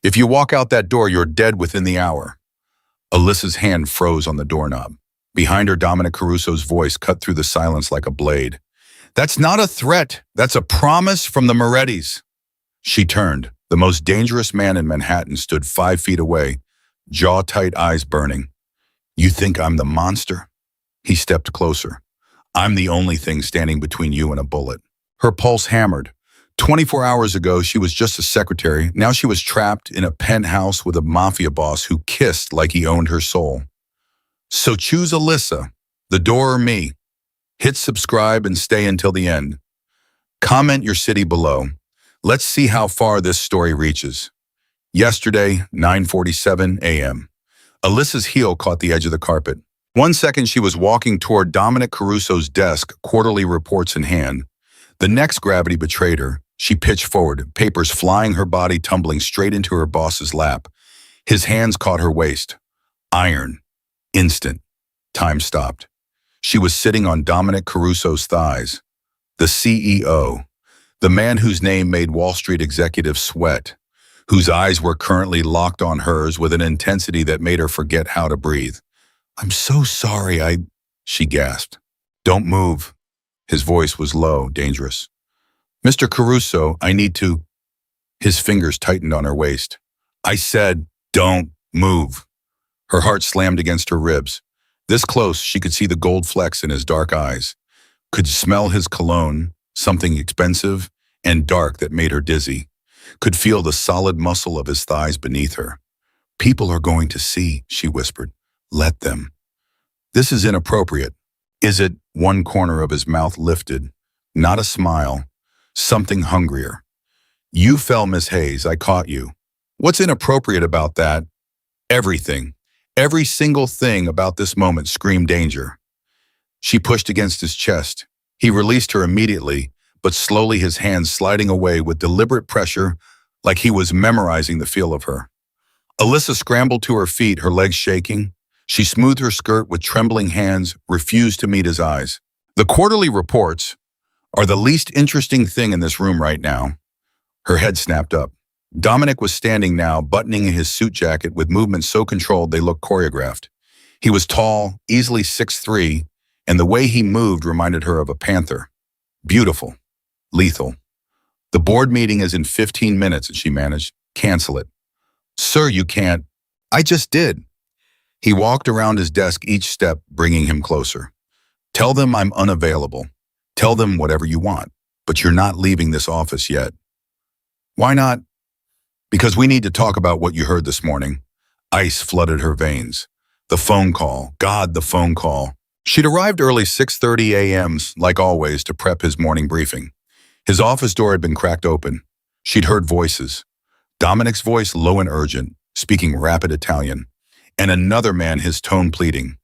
If you walk out that door, you're dead within the hour." Alyssa's hand froze on the doorknob. Behind her, Dominic Caruso's voice cut through the silence like a blade. "That's not a threat. That's a promise from the Morettis." She turned. The most dangerous man in Manhattan stood 5 feet away, jaw-tight, eyes burning. "You think I'm the monster?" He stepped closer. "I'm the only thing standing between you and a bullet." Her pulse hammered. 24 hours ago, she was just a secretary. Now she was trapped in a penthouse with a mafia boss who kissed like he owned her soul. So choose Alyssa, the door, or me. Hit subscribe and stay until the end. Comment your city below. Let's see how far this story reaches. Yesterday, 9:47 a.m. Alyssa's heel caught the edge of the carpet. 1 second she was walking toward Dominic Caruso's desk, quarterly reports in hand. The next, gravity betrayed her. She pitched forward, papers flying, her body tumbling straight into her boss's lap. His hands caught her waist. Iron. Instant. Time stopped. She was sitting on Dominic Caruso's thighs. The CEO. The man whose name made Wall Street executives sweat. Whose eyes were currently locked on hers with an intensity that made her forget how to breathe. "I'm so sorry, she gasped. "Don't move." His voice was low, dangerous. "Mr. Caruso, I need to." His fingers tightened on her waist. "I said, don't move." Her heart slammed against her ribs. This close, she could see the gold flecks in his dark eyes. Could smell his cologne, something expensive and dark that made her dizzy. Could feel the solid muscle of his thighs beneath her. "People are going to see," she whispered. "Let them." "This is inappropriate." "Is it?" One corner of his mouth lifted. Not a smile. Something hungrier. "You fell, Miss Hayes. I caught you." "What's inappropriate about that?" "Everything. Every single thing about this moment screamed danger." She pushed against his chest. He released her immediately, but slowly, his hands sliding away with deliberate pressure, like he was memorizing the feel of her. Alyssa scrambled to her feet, her legs shaking. She smoothed her skirt with trembling hands, refused to meet his eyes. "The quarterly reports are the least interesting thing in this room right now." Her head snapped up. Dominic was standing now, buttoning his suit jacket with movements so controlled they looked choreographed. He was tall, easily 6'3", and the way he moved reminded her of a panther. Beautiful. Lethal. "The board meeting is in 15 minutes, she managed. "Cancel it." "Sir, you can't." "I just did." He walked around his desk, each step bringing him closer. "Tell them I'm unavailable. Tell them whatever you want, but you're not leaving this office yet." "Why not?" "Because we need to talk about what you heard this morning." Ice flooded her veins. The phone call. God, the phone call. She'd arrived early, 6:30 a.m., like always, to prep his morning briefing. His office door had been cracked open. She'd heard voices. Dominic's voice, low and urgent, speaking rapid Italian. And another man, his tone pleading.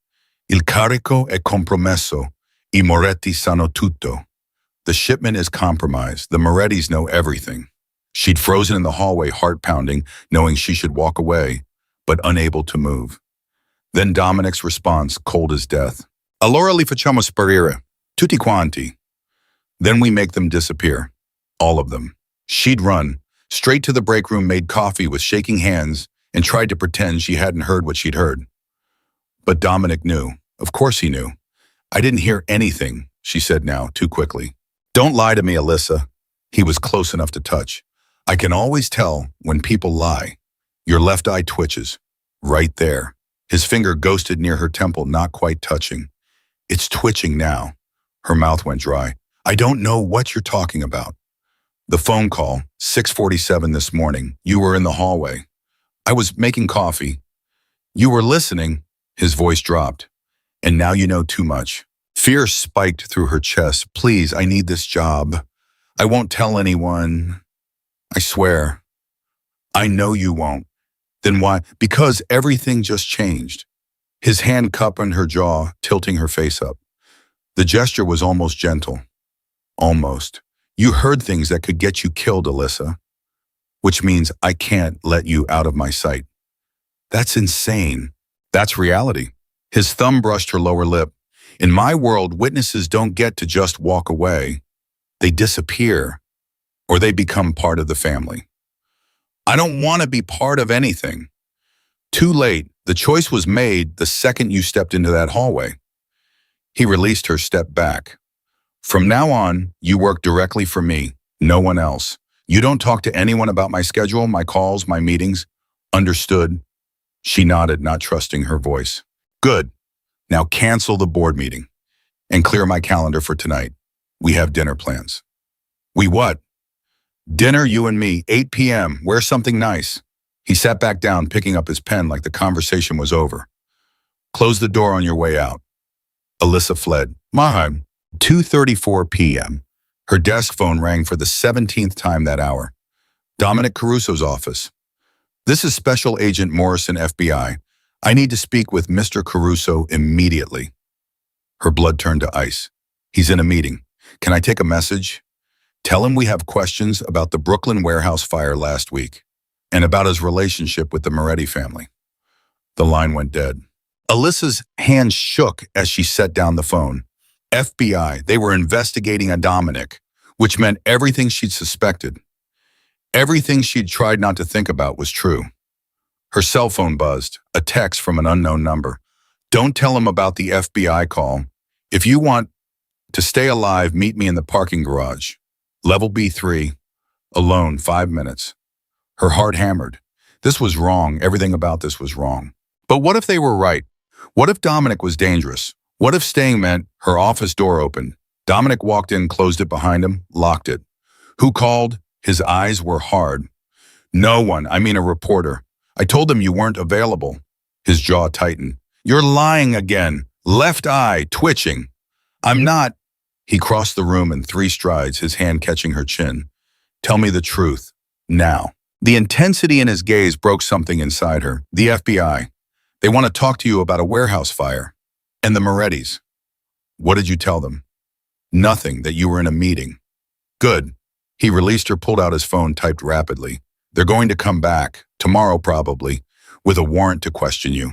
"Il carico è compromesso. I Moretti sanno tutto." The shipment is compromised. The Morettis know everything. She'd frozen in the hallway, heart pounding, knowing she should walk away, but unable to move. Then Dominic's response, cold as death. "Allora li facciamo sparire. Tutti quanti." Then we make them disappear. All of them. She'd run, straight to the break room, made coffee with shaking hands, and tried to pretend she hadn't heard what she'd heard. But Dominic knew. Of course he knew. "I didn't hear anything," she said now, too quickly. "Don't lie to me, Alyssa." He was close enough to touch. "I can always tell when people lie. Your left eye twitches. Right there." His finger ghosted near her temple, not quite touching. "It's twitching now." Her mouth went dry. "I don't know what you're talking about." "The phone call, 6:47 this morning. You were in the hallway." "I was making coffee." "You were listening." His voice dropped. "And now you know too much." Fear spiked through her chest. "Please, I need this job. I won't tell anyone. I swear." "I know you won't." "Then why?" "Because everything just changed." His hand cupped her jaw, tilting her face up. The gesture was almost gentle. "Almost. You heard things that could get you killed, Alyssa. Which means I can't let you out of my sight." "That's insane." "That's reality." His thumb brushed her lower lip. "In my world, witnesses don't get to just walk away. They disappear, or they become part of the family." I don't want to be part of anything. Too late. The choice was made the second you stepped into that hallway. He released her, step back. From now on, you work directly for me, no one else. You don't talk to anyone about my schedule, my calls, my meetings. Understood? She nodded, not trusting her voice. Good. Now cancel the board meeting and clear my calendar for tonight. We have dinner plans. We what? Dinner, you and me, 8 p.m. Wear something nice. He sat back down, picking up his pen like the conversation was over. Close the door on your way out. Alyssa fled. Mahim. 2:34 p.m. Her desk phone rang for the 17th time that hour. Dominic Caruso's office. This is Special Agent Morrison, FBI. I need to speak with Mr. Caruso immediately. Her blood turned to ice. He's in a meeting. Can I take a message? Tell him we have questions about the Brooklyn warehouse fire last week and about his relationship with the Moretti family. The line went dead. Alyssa's hands shook as she set down the phone. FBI, they were investigating a Dominic, which meant everything she'd suspected. Everything she'd tried not to think about was true. Her cell phone buzzed, a text from an unknown number. Don't tell him about the FBI call. If you want to stay alive, meet me in the parking garage. Level B3. Alone, 5 minutes. Her heart hammered. This was wrong. Everything about this was wrong. But what if they were right? What if Dominic was dangerous? What if staying meant her office door opened? Dominic walked in, closed it behind him, locked it. Who called? His eyes were hard. No one, I mean a reporter. I told them you weren't available. His jaw tightened. You're lying again. Left eye twitching. I'm not. He crossed the room in 3 strides, his hand catching her chin. Tell me the truth. Now. The intensity in his gaze broke something inside her. The FBI. They want to talk to you about a warehouse fire. And the Morettis. What did you tell them? Nothing, that you were in a meeting. Good. He released her, pulled out his phone, typed rapidly. They're going to come back, tomorrow probably, with a warrant to question you.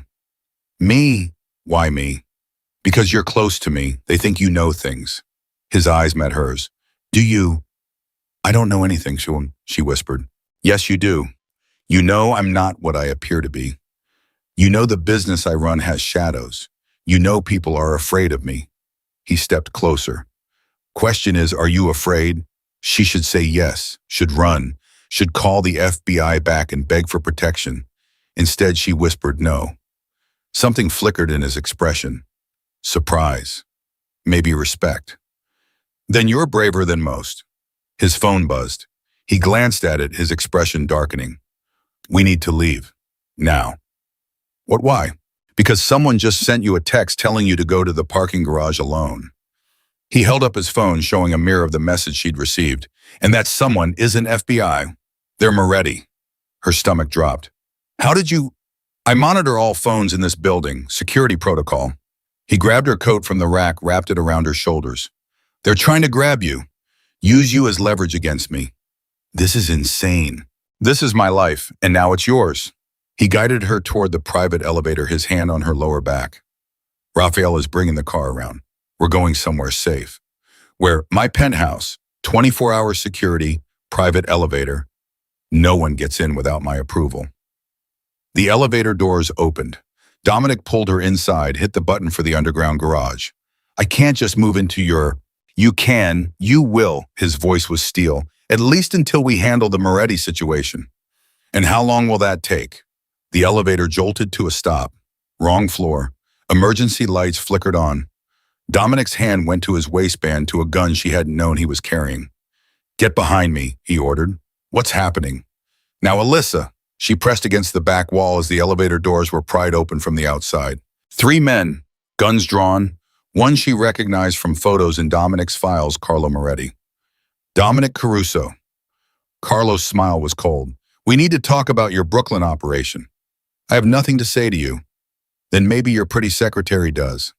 Me? Why me? Because you're close to me. They think you know things. His eyes met hers. Do you? I don't know anything, she whispered. Yes, you do. You know I'm not what I appear to be. You know the business I run has shadows. You know people are afraid of me. He stepped closer. Question is, are you afraid? She should say yes, should run, should call the FBI back and beg for protection. Instead, she whispered no. Something flickered in his expression. Surprise. Maybe respect. Then you're braver than most. His phone buzzed. He glanced at it, his expression darkening. We need to leave. Now. What, why? Because someone just sent you a text telling you to go to the parking garage alone. He held up his phone, showing a mirror of the message she'd received. And that someone isn't FBI. They're Moretti. Her stomach dropped. How did you? I monitor all phones in this building, security protocol. He grabbed her coat from the rack, wrapped it around her shoulders. They're trying to grab you. Use you as leverage against me. This is insane. This is my life, and now it's yours. He guided her toward the private elevator, his hand on her lower back. Raphael is bringing the car around. We're going somewhere safe. Where my penthouse, 24-hour security, private elevator. No one gets in without my approval. The elevator doors opened. Dominic pulled her inside, hit the button for the underground garage. I can't just move into your... You can, you will, his voice was steel, at least until we handle the Moretti situation. And how long will that take? The elevator jolted to a stop. Wrong floor. Emergency lights flickered on. Dominic's hand went to his waistband, to a gun she hadn't known he was carrying. Get behind me, he ordered. What's happening? Now, Alyssa. She pressed against the back wall as the elevator doors were pried open from the outside. 3 men, guns drawn. One she recognized from photos in Dominic's files, Carlo Moretti. Dominic Caruso. Carlo's smile was cold. We need to talk about your Brooklyn operation. I have nothing to say to you. Then maybe your pretty secretary does.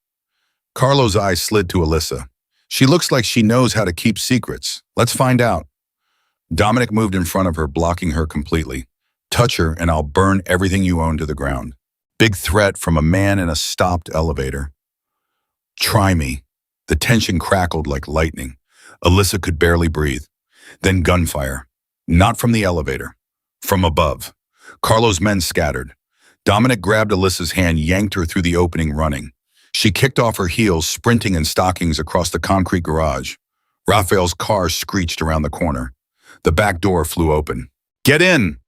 Carlo's eyes slid to Alyssa. She looks like she knows how to keep secrets. Let's find out. Dominic moved in front of her, blocking her completely. Touch her and I'll burn everything you own to the ground. Big threat from a man in a stopped elevator. Try me. The tension crackled like lightning. Alyssa could barely breathe. Then gunfire. Not from the elevator. From above, Carlo's men scattered. Dominic grabbed Alyssa's hand, yanked her through the opening, running. She kicked off her heels, sprinting in stockings across the concrete garage. Raphael's car screeched around the corner. The back door flew open. "Get in!"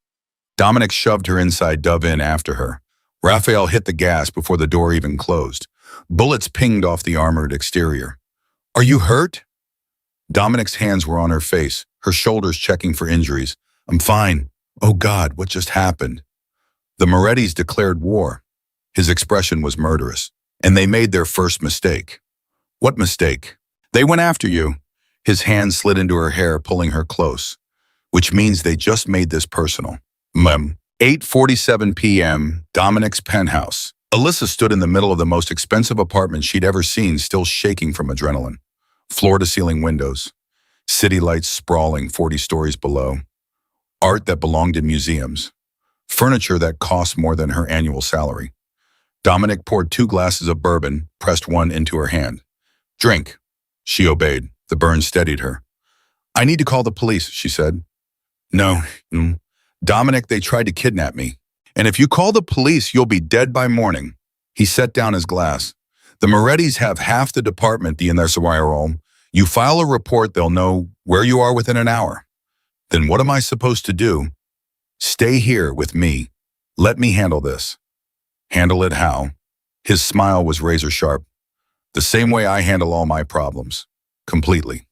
Dominic shoved her inside, dove in after her. Raphael hit the gas before the door even closed. Bullets pinged off the armored exterior. "Are you hurt?" Dominic's hands were on her face, her shoulders checking for injuries. "I'm fine." "Oh God, what just happened?" The Morettis declared war. His expression was murderous. "And they made their first mistake." "What mistake?" "They went after you." His hand slid into her hair, pulling her close. "Which means they just made this personal." 8:47 p.m., Dominic's penthouse. Alyssa stood in the middle of the most expensive apartment she'd ever seen, still shaking from adrenaline. Floor-to-ceiling windows. City lights sprawling 40 stories below. Art that belonged in museums. Furniture that cost more than her annual salary. Dominic poured 2 glasses of bourbon, pressed one into her hand. "Drink." She obeyed. The burn steadied her. "I need to call the police," she said. "No. Dominic, they tried to kidnap me. And if you call the police, you'll be dead by morning." He set down his glass. "The Morettis have half the department in their survival. You file a report, they'll know where you are within an hour." "Then what am I supposed to do?" "Stay here with me. Let me handle this." "Handle it how?" His smile was razor sharp. "The same way I handle all my problems. Completely."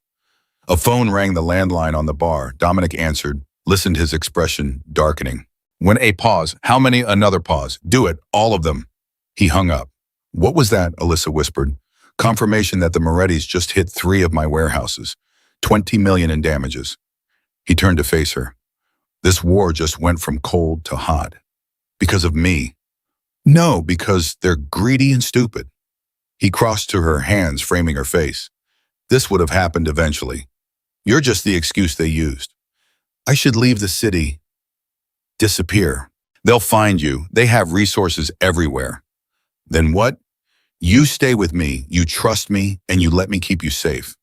A phone rang, the landline on the bar. Dominic answered, listened, his expression darkening. When a pause, how many? Another pause. "Do it, all of them." He hung up. "What was that?" Alyssa whispered. "Confirmation that the Morettis just hit 3 of my warehouses. 20 million in damages." He turned to face her. "This war just went from cold to hot. Because of me." "No, because they're greedy and stupid." He crossed to her, hands framing her face. "This would have happened eventually. You're just the excuse they used. I should leave the city. Disappear. They'll find you. They have resources everywhere." "Then what?" "You stay with me, you trust me, and you let me keep you safe."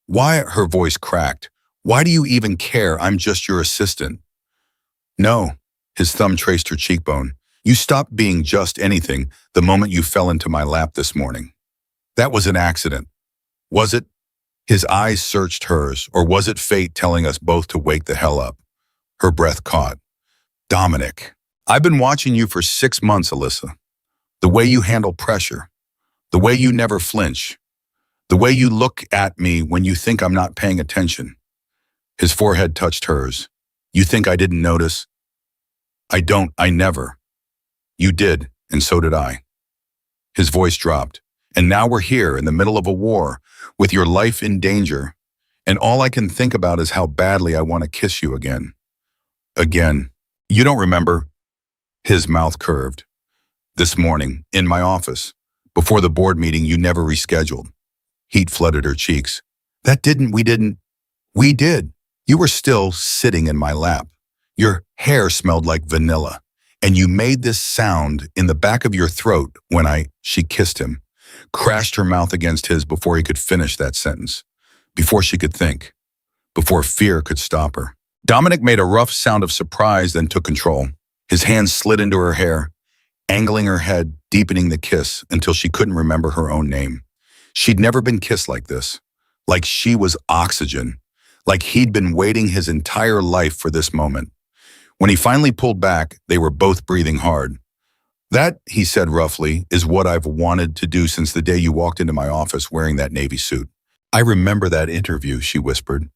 "Why?" Her voice cracked. "Why do you even care? I'm just your assistant." "No." His thumb traced her cheekbone. "You stopped being just anything the moment you fell into my lap this morning. That was an accident." "Was it?" His eyes searched hers. "Or was it fate telling us both to wake the hell up?" Her breath caught. "Dominic, I've been watching you for 6 months, Alyssa. The way you handle pressure. The way you never flinch. The way you look at me when you think I'm not paying attention." His forehead touched hers. "You think I didn't notice?" "I don't. I never." "You did, and so did I." His voice dropped. "And now we're here in the middle of a war, with your life in danger, and all I can think about is how badly I want to kiss you again." "Again. You don't remember?" His mouth curved. "This morning, in my office, before the board meeting you never rescheduled." Heat flooded her cheeks. We didn't." "We did. You were still sitting in my lap. Your hair smelled like vanilla, and you made this sound in the back of your throat when She kissed him, crashed her mouth against his before he could finish that sentence, before she could think, before fear could stop her. Dominic made a rough sound of surprise, then took control. His hands slid into her hair, angling her head, deepening the kiss until she couldn't remember her own name. She'd never been kissed like this, like she was oxygen, like he'd been waiting his entire life for this moment. When he finally pulled back, they were both breathing hard. "That," he said roughly, "is what I've wanted to do since the day you walked into my office wearing that navy suit." "I remember that interview," she whispered.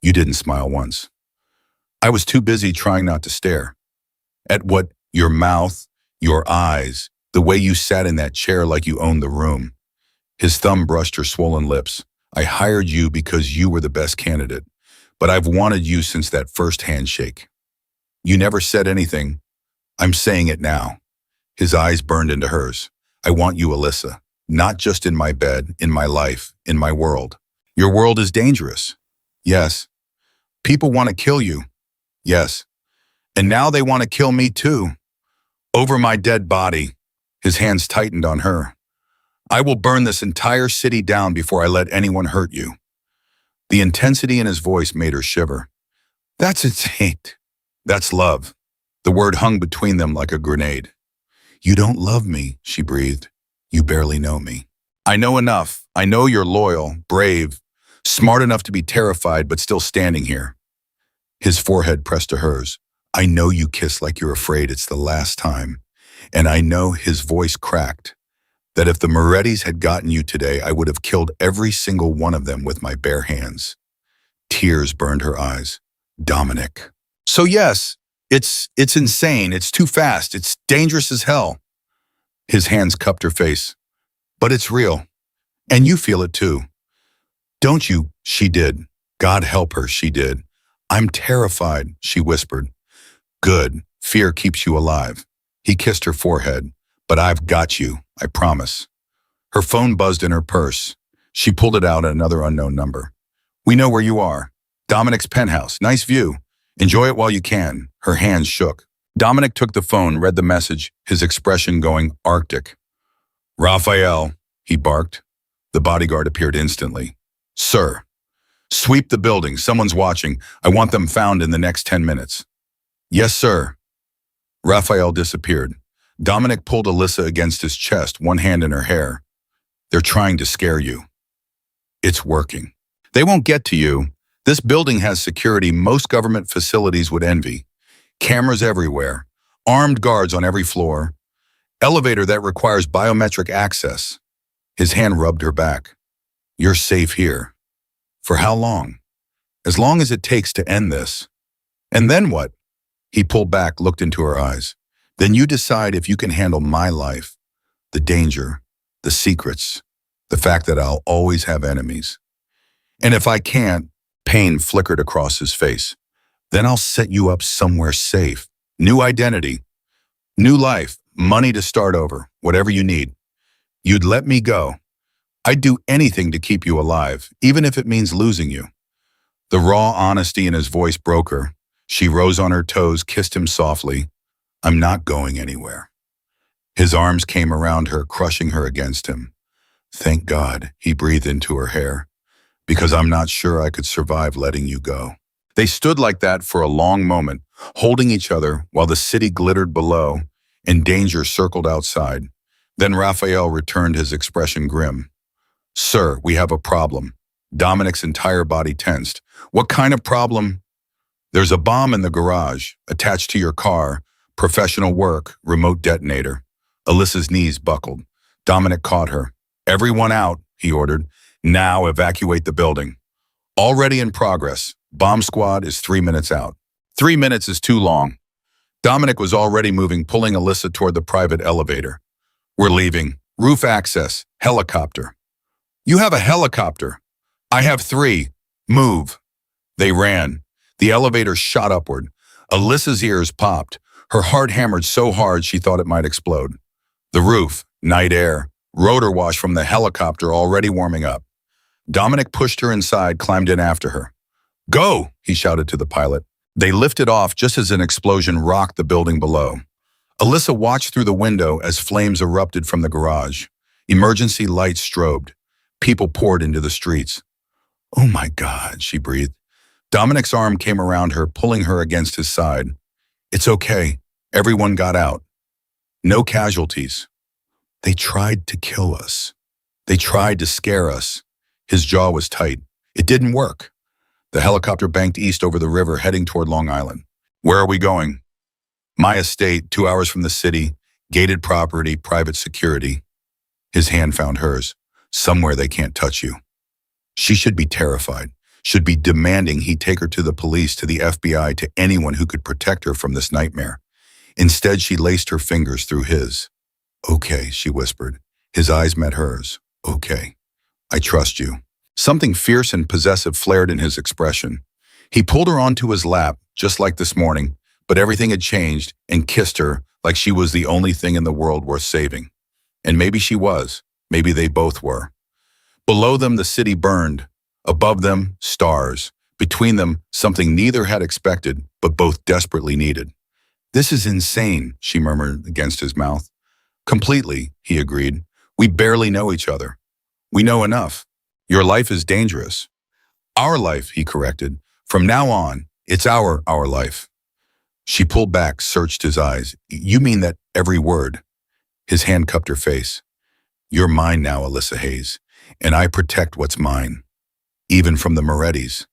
"You didn't smile once." "I was too busy trying not to stare." "At what?" "Your mouth, your eyes, the way you sat in that chair like you owned the room." His thumb brushed her swollen lips. "I hired you because you were the best candidate, but I've wanted you since that first handshake. You never said anything. I'm saying it now." His eyes burned into hers. "I want you, Alyssa, not just in my bed, in my life, in my world." "Your world is dangerous." "Yes." "People want to kill you." "Yes." "And now they want to kill me too. Over my dead body." His hands tightened on her. "I will burn this entire city down before I let anyone hurt you." The intensity in his voice made her shiver. "That's insane." That's love. The word hung between them like a grenade. You don't love me, she breathed. You barely know me. I know enough. I know you're loyal, brave, smart enough to be terrified, but still standing here. His forehead pressed to hers. I know you kiss like you're afraid it's the last time. And I know, his voice cracked, that if the Morettis had gotten you today, I would have killed every single one of them with my bare hands. Tears burned her eyes. Dominic. So yes, it's insane. It's too fast. It's dangerous as hell. His hands cupped her face. But it's real. And you feel it too. Don't you? She did. God help her, she did. I'm terrified, she whispered. Good. Fear keeps you alive. He kissed her forehead. But I've got you, I promise. Her phone buzzed in her purse. She pulled it out at another unknown number. We know where you are. Dominic's penthouse. Nice view. Enjoy it while you can. Her hands shook. Dominic took the phone, read the message, his expression going Arctic. Raphael, he barked. The bodyguard appeared instantly. Sir, sweep the building. Someone's watching. I want them found in the next 10 minutes. Yes, sir. Raphael disappeared. Dominic pulled Alyssa against his chest, one hand in her hair. They're trying to scare you. It's working. They won't get to you. This building has security most government facilities would envy. Cameras everywhere. Armed guards on every floor. Elevator that requires biometric access. His hand rubbed her back. You're safe here. For how long? As long as it takes to end this. And then what? He pulled back, looked into her eyes. Then you decide if you can handle my life, the danger, the secrets, the fact that I'll always have enemies. And if I can't, pain flickered across his face. Then I'll set you up somewhere safe. New identity, new life, money to start over, whatever you need. You'd let me go. I'd do anything to keep you alive, even if it means losing you. The raw honesty in his voice broke her. She rose on her toes, kissed him softly. I'm not going anywhere. His arms came around her, crushing her against him. Thank God, he breathed into her hair, because I'm not sure I could survive letting you go. They stood like that for a long moment, holding each other while the city glittered below and danger circled outside. Then Raphael returned, his expression grim. Sir, we have a problem. Dominic's entire body tensed. What kind of problem? There's a bomb in the garage, attached to your car, professional work, remote detonator. Alyssa's knees buckled. Dominic caught her. Everyone out, he ordered. Now evacuate the building. Already in progress. Bomb squad is 3 minutes out. 3 minutes is too long. Dominic was already moving, pulling Alyssa toward the private elevator. We're leaving. Roof access. Helicopter. You have a helicopter. I have 3. Move. They ran. The elevator shot upward. Alyssa's ears popped. Her heart hammered so hard she thought it might explode. The roof, night air, rotor wash from the helicopter already warming up. Dominic pushed her inside, climbed in after her. Go, he shouted to the pilot. They lifted off just as an explosion rocked the building below. Alyssa watched through the window as flames erupted from the garage. Emergency lights strobed. People poured into the streets. Oh my God, she breathed. Dominic's arm came around her, pulling her against his side. It's okay. Everyone got out. No casualties. They tried to kill us. They tried to scare us. His jaw was tight. It didn't work. The helicopter banked east over the river, heading toward Long Island. Where are we going? My estate, 2 hours from the city, gated property, private security. His hand found hers. Somewhere they can't touch you. She should be terrified, should be demanding he take her to the police, to the FBI, to anyone who could protect her from this nightmare. Instead, she laced her fingers through his. Okay, she whispered. His eyes met hers. Okay, I trust you. Something fierce and possessive flared in his expression. He pulled her onto his lap, just like this morning, but everything had changed, and kissed her like she was the only thing in the world worth saving. And maybe she was. Maybe they both were. Below them, the city burned. Above them, stars. Between them, something neither had expected, but both desperately needed. This is insane, she murmured against his mouth. Completely, he agreed. We barely know each other. We know enough. Your life is dangerous. Our life, he corrected. From now on, it's our life. She pulled back, searched his eyes. You mean that every word? His hand cupped her face. You're mine now, Alyssa Hayes, and I protect what's mine, even from the Morettis,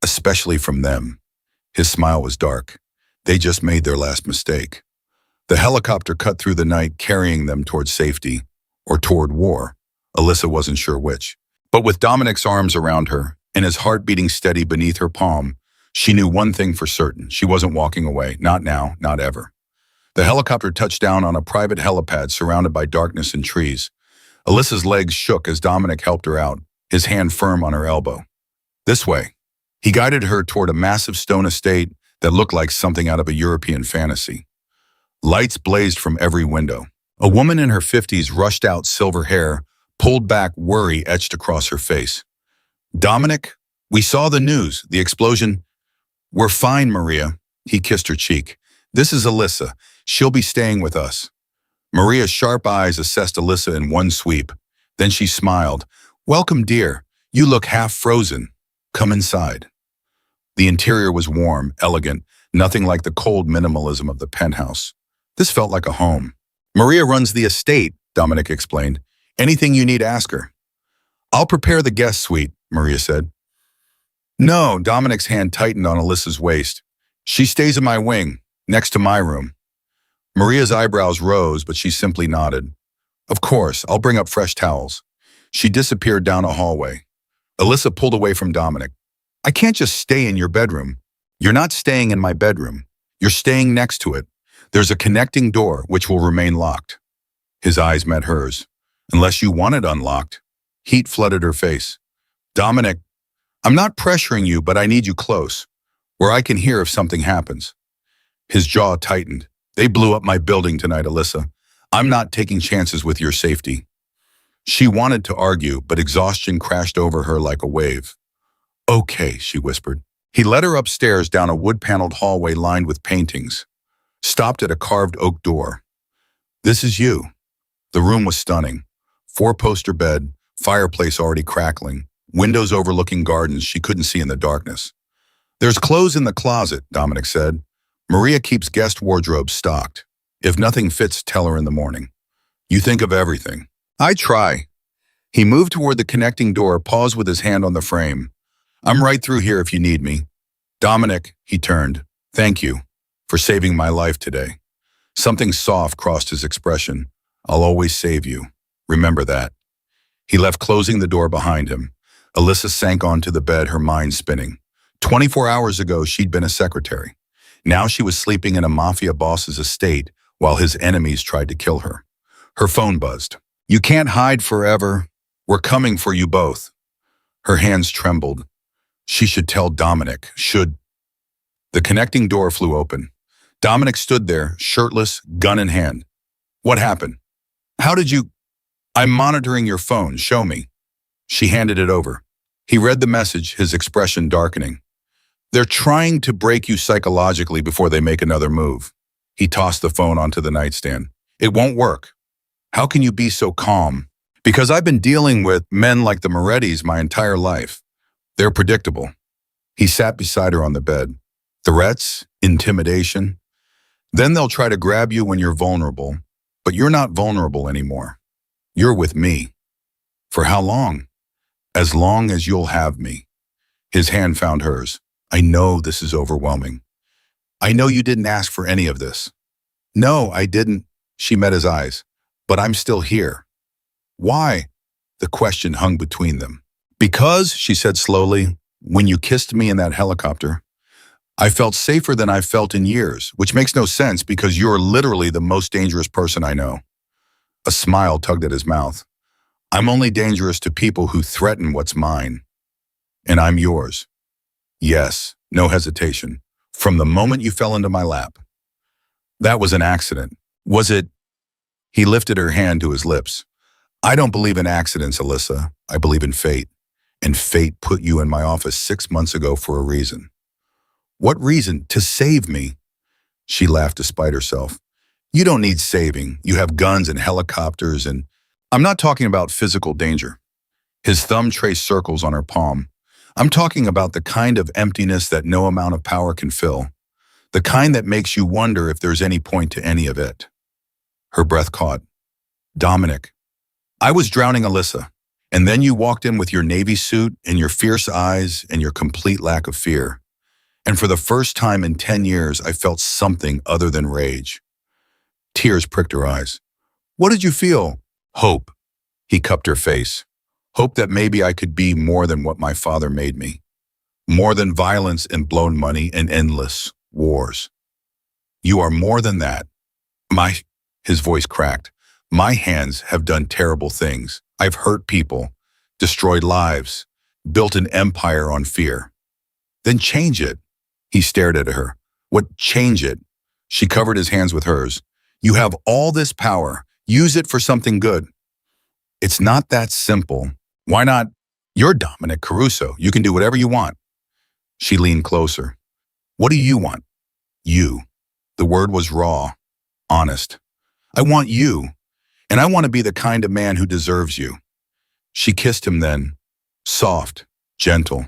especially from them. His smile was dark. They just made their last mistake. The helicopter cut through the night, carrying them toward safety, or toward war. Alyssa wasn't sure which. But with Dominic's arms around her and his heart beating steady beneath her palm, she knew one thing for certain. She wasn't walking away. Not now, not ever. The helicopter touched down on a private helipad surrounded by darkness and trees. Alyssa's legs shook as Dominic helped her out, his hand firm on her elbow. This way. He guided her toward a massive stone estate that looked like something out of a European fantasy. Lights blazed from every window. A woman in her 50s rushed out, silver hair pulled back, worry etched across her face. Dominic, we saw the news, the explosion. We're fine, Maria. He kissed her cheek. This is Alyssa. She'll be staying with us. Maria's sharp eyes assessed Alyssa in one sweep. Then she smiled. Welcome, dear. You look half frozen. Come inside. The interior was warm, elegant, nothing like the cold minimalism of the penthouse. This felt like a home. Maria runs the estate, Dominic explained. Anything you need, ask her. I'll prepare the guest suite, Maria said. No, Dominic's hand tightened on Alyssa's waist. She stays in my wing, next to my room. Maria's eyebrows rose, but she simply nodded. Of course, I'll bring up fresh towels. She disappeared down a hallway. Alyssa pulled away from Dominic. I can't just stay in your bedroom. You're not staying in my bedroom. You're staying next to it. There's a connecting door, which will remain locked. His eyes met hers. Unless you want it unlocked. Heat flooded her face. Dominic, I'm not pressuring you, but I need you close, where I can hear if something happens. His jaw tightened. They blew up my building tonight, Alyssa. I'm not taking chances with your safety. She wanted to argue, but exhaustion crashed over her like a wave. Okay, she whispered. He led her upstairs down a wood-paneled hallway lined with paintings. Stopped at a carved oak door. This is you. The room was stunning. Four-poster bed, fireplace already crackling, windows overlooking gardens she couldn't see in the darkness. There's clothes in the closet, Dominic said. Maria keeps guest wardrobes stocked. If nothing fits, tell her in the morning. You think of everything. I try. He moved toward the connecting door, paused with his hand on the frame. I'm right through here if you need me. Dominic, he turned. Thank you for saving my life today. Something soft crossed his expression. I'll always save you. Remember that. He left, closing the door behind him. Alyssa sank onto the bed, her mind spinning. 24 hours ago, she'd been a secretary. Now she was sleeping in a Mafia boss's estate while his enemies tried to kill her. Her phone buzzed. You can't hide forever. We're coming for you both. Her hands trembled. She should tell Dominic. The connecting door flew open. Dominic stood there, shirtless, gun in hand. What happened? How did you... I'm monitoring your phone. Show me. She handed it over. He read the message, his expression darkening. They're trying to break you psychologically before they make another move. He tossed the phone onto the nightstand. It won't work. How can you be so calm? Because I've been dealing with men like the Morettis my entire life. They're predictable. He sat beside her on the bed. Threats, intimidation. Then they'll try to grab you when you're vulnerable. But you're not vulnerable anymore. You're with me. For how long? As long as you'll have me. His hand found hers. I know this is overwhelming. I know you didn't ask for any of this. No, I didn't. She met his eyes. But I'm still here. Why? The question hung between them. Because, she said slowly, when you kissed me in that helicopter, I felt safer than I've felt in years, which makes no sense because you're literally the most dangerous person I know. A smile tugged at his mouth. I'm only dangerous to people who threaten what's mine. And I'm yours. Yes, no hesitation. From the moment you fell into my lap. That was an accident. Was it? He lifted her hand to his lips. I don't believe in accidents, Alyssa. I believe in fate. And fate put you in my office 6 months ago for a reason. What reason? To save me. She laughed despite herself. You don't need saving. You have guns and helicopters and... I'm not talking about physical danger. His thumb traced circles on her palm. I'm talking about the kind of emptiness that no amount of power can fill. The kind that makes you wonder if there's any point to any of it. Her breath caught. Dominic, I was drowning Alyssa, and then you walked in with your navy suit and your fierce eyes and your complete lack of fear. And for the first time in 10 years, I felt something other than rage. Tears pricked her eyes. What did you feel? Hope. He cupped her face. Hope that maybe I could be more than what my father made me. More than violence and blown money and endless wars. You are more than that. His voice cracked. My hands have done terrible things. I've hurt people, destroyed lives, built an empire on fear. Then change it. He stared at her. What change it? She covered his hands with hers. You have all this power. Use it for something good. It's not that simple. Why not? You're Dominic Caruso. You can do whatever you want. She leaned closer. What do you want? You. The word was raw, honest. I want you, and I want to be the kind of man who deserves you. She kissed him then, soft, gentle,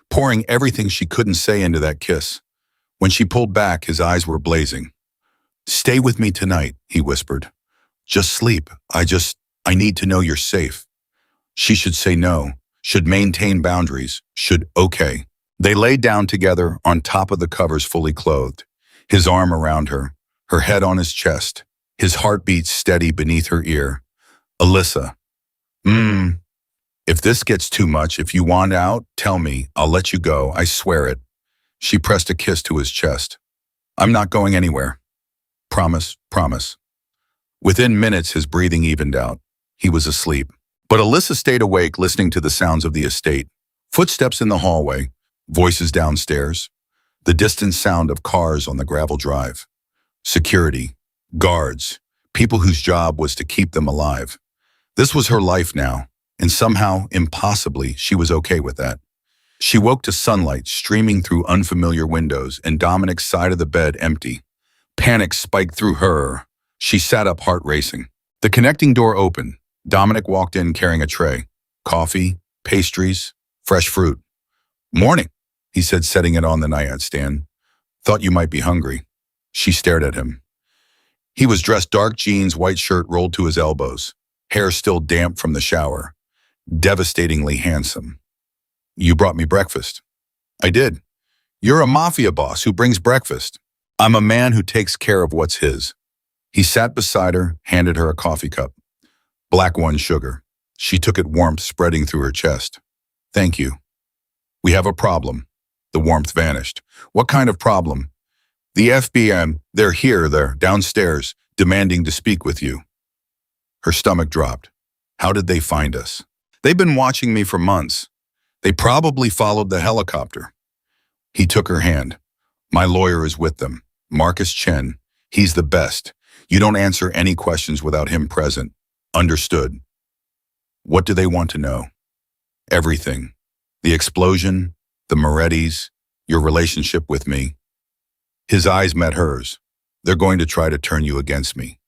pouring everything she couldn't say into that kiss. When she pulled back, his eyes were blazing. Stay with me tonight, he whispered. Just sleep. I need to know you're safe. She should say no, should maintain boundaries, should okay. They lay down together on top of the covers fully clothed, his arm around her head on his chest, his heartbeat steady beneath her ear. Alyssa. If this gets too much, if you want out, tell me. I'll let you go. I swear it. She pressed a kiss to his chest. I'm not going anywhere. Promise, promise. Within minutes, his breathing evened out. He was asleep. But Alyssa stayed awake, listening to the sounds of the estate. Footsteps in the hallway, voices downstairs, the distant sound of cars on the gravel drive. Security, guards, people whose job was to keep them alive. This was her life now, and somehow, impossibly, she was okay with that. She woke to sunlight streaming through unfamiliar windows and Dominic's side of the bed empty. Panic spiked through her. She sat up, heart racing. The connecting door opened. Dominic walked in carrying a tray. Coffee, pastries, fresh fruit. Morning, he said, setting it on the nightstand. Thought you might be hungry. She stared at him. He was dressed dark jeans, white shirt rolled to his elbows, hair still damp from the shower. Devastatingly handsome. You brought me breakfast. I did. You're a mafia boss who brings breakfast. I'm a man who takes care of what's his. He sat beside her, handed her a coffee cup. Black one, sugar. She took it, warmth spreading through her chest. Thank you. We have a problem. The warmth vanished. What kind of problem? The FBI, they're downstairs, demanding to speak with you. Her stomach dropped. How did they find us? They've been watching me for months. They probably followed the helicopter. He took her hand. My lawyer is with them. Marcus Chen. He's the best. You don't answer any questions without him present. Understood. What do they want to know? Everything. The explosion, the Morettis, your relationship with me. His eyes met hers. They're going to try to turn you against me.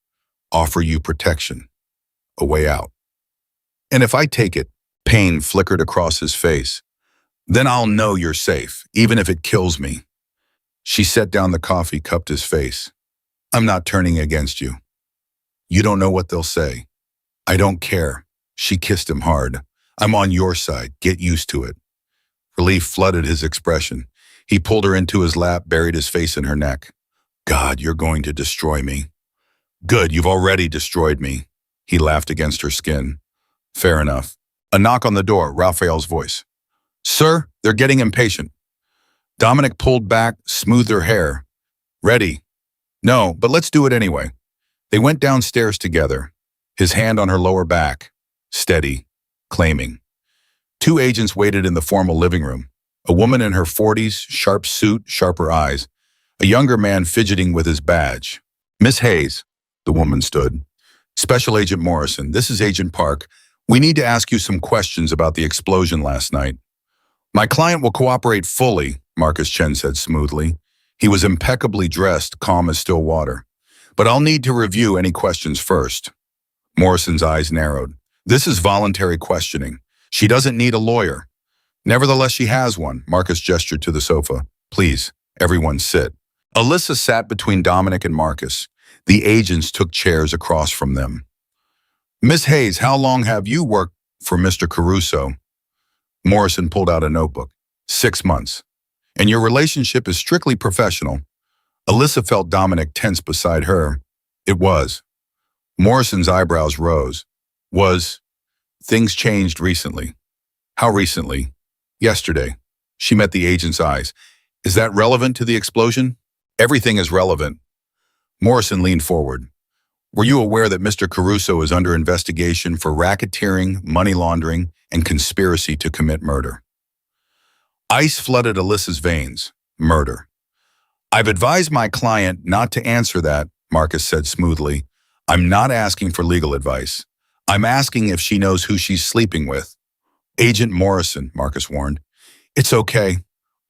Offer you protection. A way out. And if I take it, pain flickered across his face. Then I'll know you're safe, even if it kills me. She set down the coffee, cupped his face. I'm not turning against you. You don't know what they'll say. I don't care. She kissed him hard. I'm on your side. Get used to it. Relief flooded his expression. He pulled her into his lap, buried his face in her neck. God, you're going to destroy me. Good, you've already destroyed me. He laughed against her skin. Fair enough. A knock on the door, Raphael's voice. Sir, they're getting impatient. Dominic pulled back, smoothed her hair. Ready? No, but let's do it anyway. They went downstairs together, his hand on her lower back, steady, claiming. Two agents waited in the formal living room. A woman in her 40s, sharp suit, sharper eyes. A younger man fidgeting with his badge. Miss Hayes, the woman stood. Special Agent Morrison, this is Agent Park. We need to ask you some questions about the explosion last night. My client will cooperate fully, Marcus Chen said smoothly. He was impeccably dressed, calm as still water. But I'll need to review any questions first. Morrison's eyes narrowed. This is voluntary questioning. She doesn't need a lawyer. Nevertheless, she has one. Marcus gestured to the sofa. Please, everyone sit. Alyssa sat between Dominic and Marcus. The agents took chairs across from them. Miss Hayes, how long have you worked for Mr. Caruso? Morrison pulled out a notebook. 6 months. And your relationship is strictly professional. Alyssa felt Dominic tense beside her. It was. Morrison's eyebrows rose. Things changed recently. How recently? Yesterday. She met the agent's eyes. Is that relevant to the explosion? Everything is relevant. Morrison leaned forward. Were you aware that Mr. Caruso is under investigation for racketeering, money laundering, and conspiracy to commit murder? Ice flooded Alyssa's veins. Murder. I've advised my client not to answer that, Marcus said smoothly. I'm not asking for legal advice. I'm asking if she knows who she's sleeping with. Agent Morrison, Marcus warned. It's okay.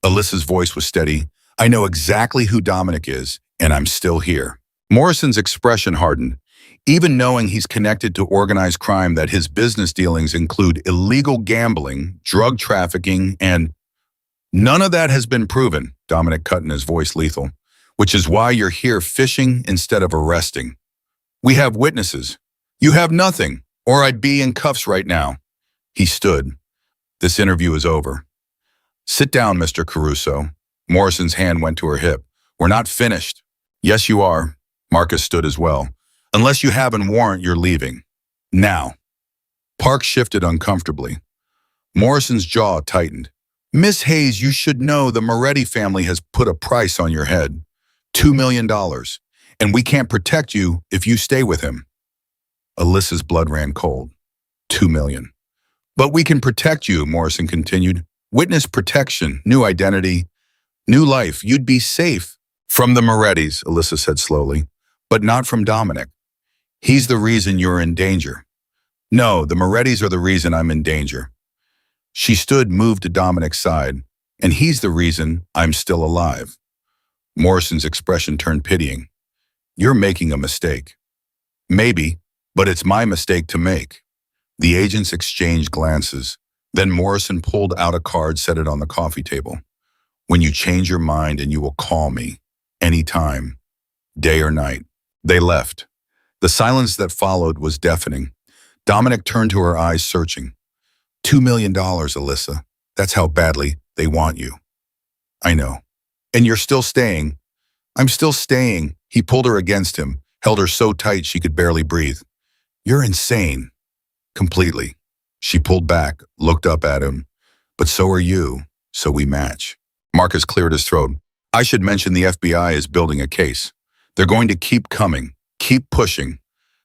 Alyssa's voice was steady. I know exactly who Dominic is, and I'm still here. Morrison's expression hardened. Even knowing he's connected to organized crime, that his business dealings include illegal gambling, drug trafficking, and none of that has been proven, Dominic cut in, his voice lethal, which is why you're here fishing instead of arresting. We have witnesses. You have nothing, or I'd be in cuffs right now. He stood. This interview is over. Sit down, Mr. Caruso. Morrison's hand went to her hip. We're not finished. Yes, you are. Marcus stood as well. Unless you have a warrant, you're leaving. Now. Park shifted uncomfortably. Morrison's jaw tightened. Miss Hayes, you should know the Moretti family has put a price on your head. $2 million. And we can't protect you if you stay with him. Alyssa's blood ran cold. $2 million. But we can protect you, Morrison continued. Witness protection, new identity, new life. You'd be safe. From the Morettis, Alyssa said slowly, but not from Dominic. He's the reason you're in danger. No, the Morettis are the reason I'm in danger. She stood, moved to Dominic's side, and he's the reason I'm still alive. Morrison's expression turned pitying. You're making a mistake. Maybe, but it's my mistake to make. The agents exchanged glances. Then Morrison pulled out a card, set it on the coffee table. When you change your mind, and you will call me. Anytime. Day or night. They left. The silence that followed was deafening. Dominic turned to her, eyes searching. $2 million, Alyssa. That's how badly they want you. I know. And you're still staying. I'm still staying. He pulled her against him, held her so tight she could barely breathe. You're insane. Completely. She pulled back, looked up at him. But so are you, so we match. Marcus cleared his throat. I should mention the FBI is building a case. They're going to keep coming, keep pushing.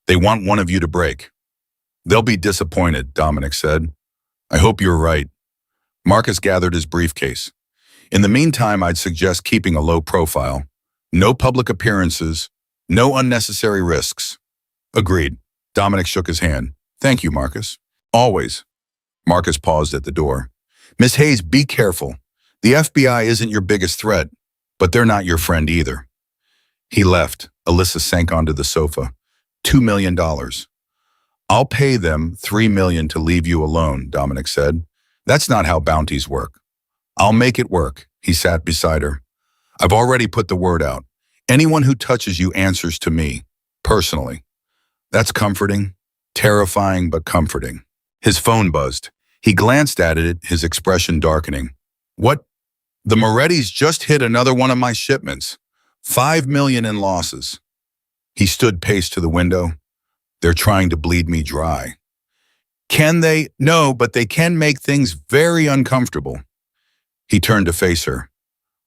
They want one of you to break. They'll be disappointed, Dominic said. I hope you're right. Marcus gathered his briefcase. In the meantime, I'd suggest keeping a low profile. No public appearances, no unnecessary risks. Agreed. Dominic shook his hand. Thank you, Marcus. Always. Marcus paused at the door. Miss Hayes, be careful. The FBI isn't your biggest threat, but they're not your friend either. He left. Alyssa sank onto the sofa. $2 million. I'll pay them $3 million to leave you alone, Dominic said. That's not how bounties work. I'll make it work. He sat beside her. I've already put the word out. Anyone who touches you answers to me, personally. That's comforting. Terrifying, but comforting. His phone buzzed. He glanced at it, his expression darkening. What? The Morettis just hit another one of my shipments. $5 million in losses. He stood paced to the window. They're trying to bleed me dry. Can they? No, but they can make things very uncomfortable. He turned to face her.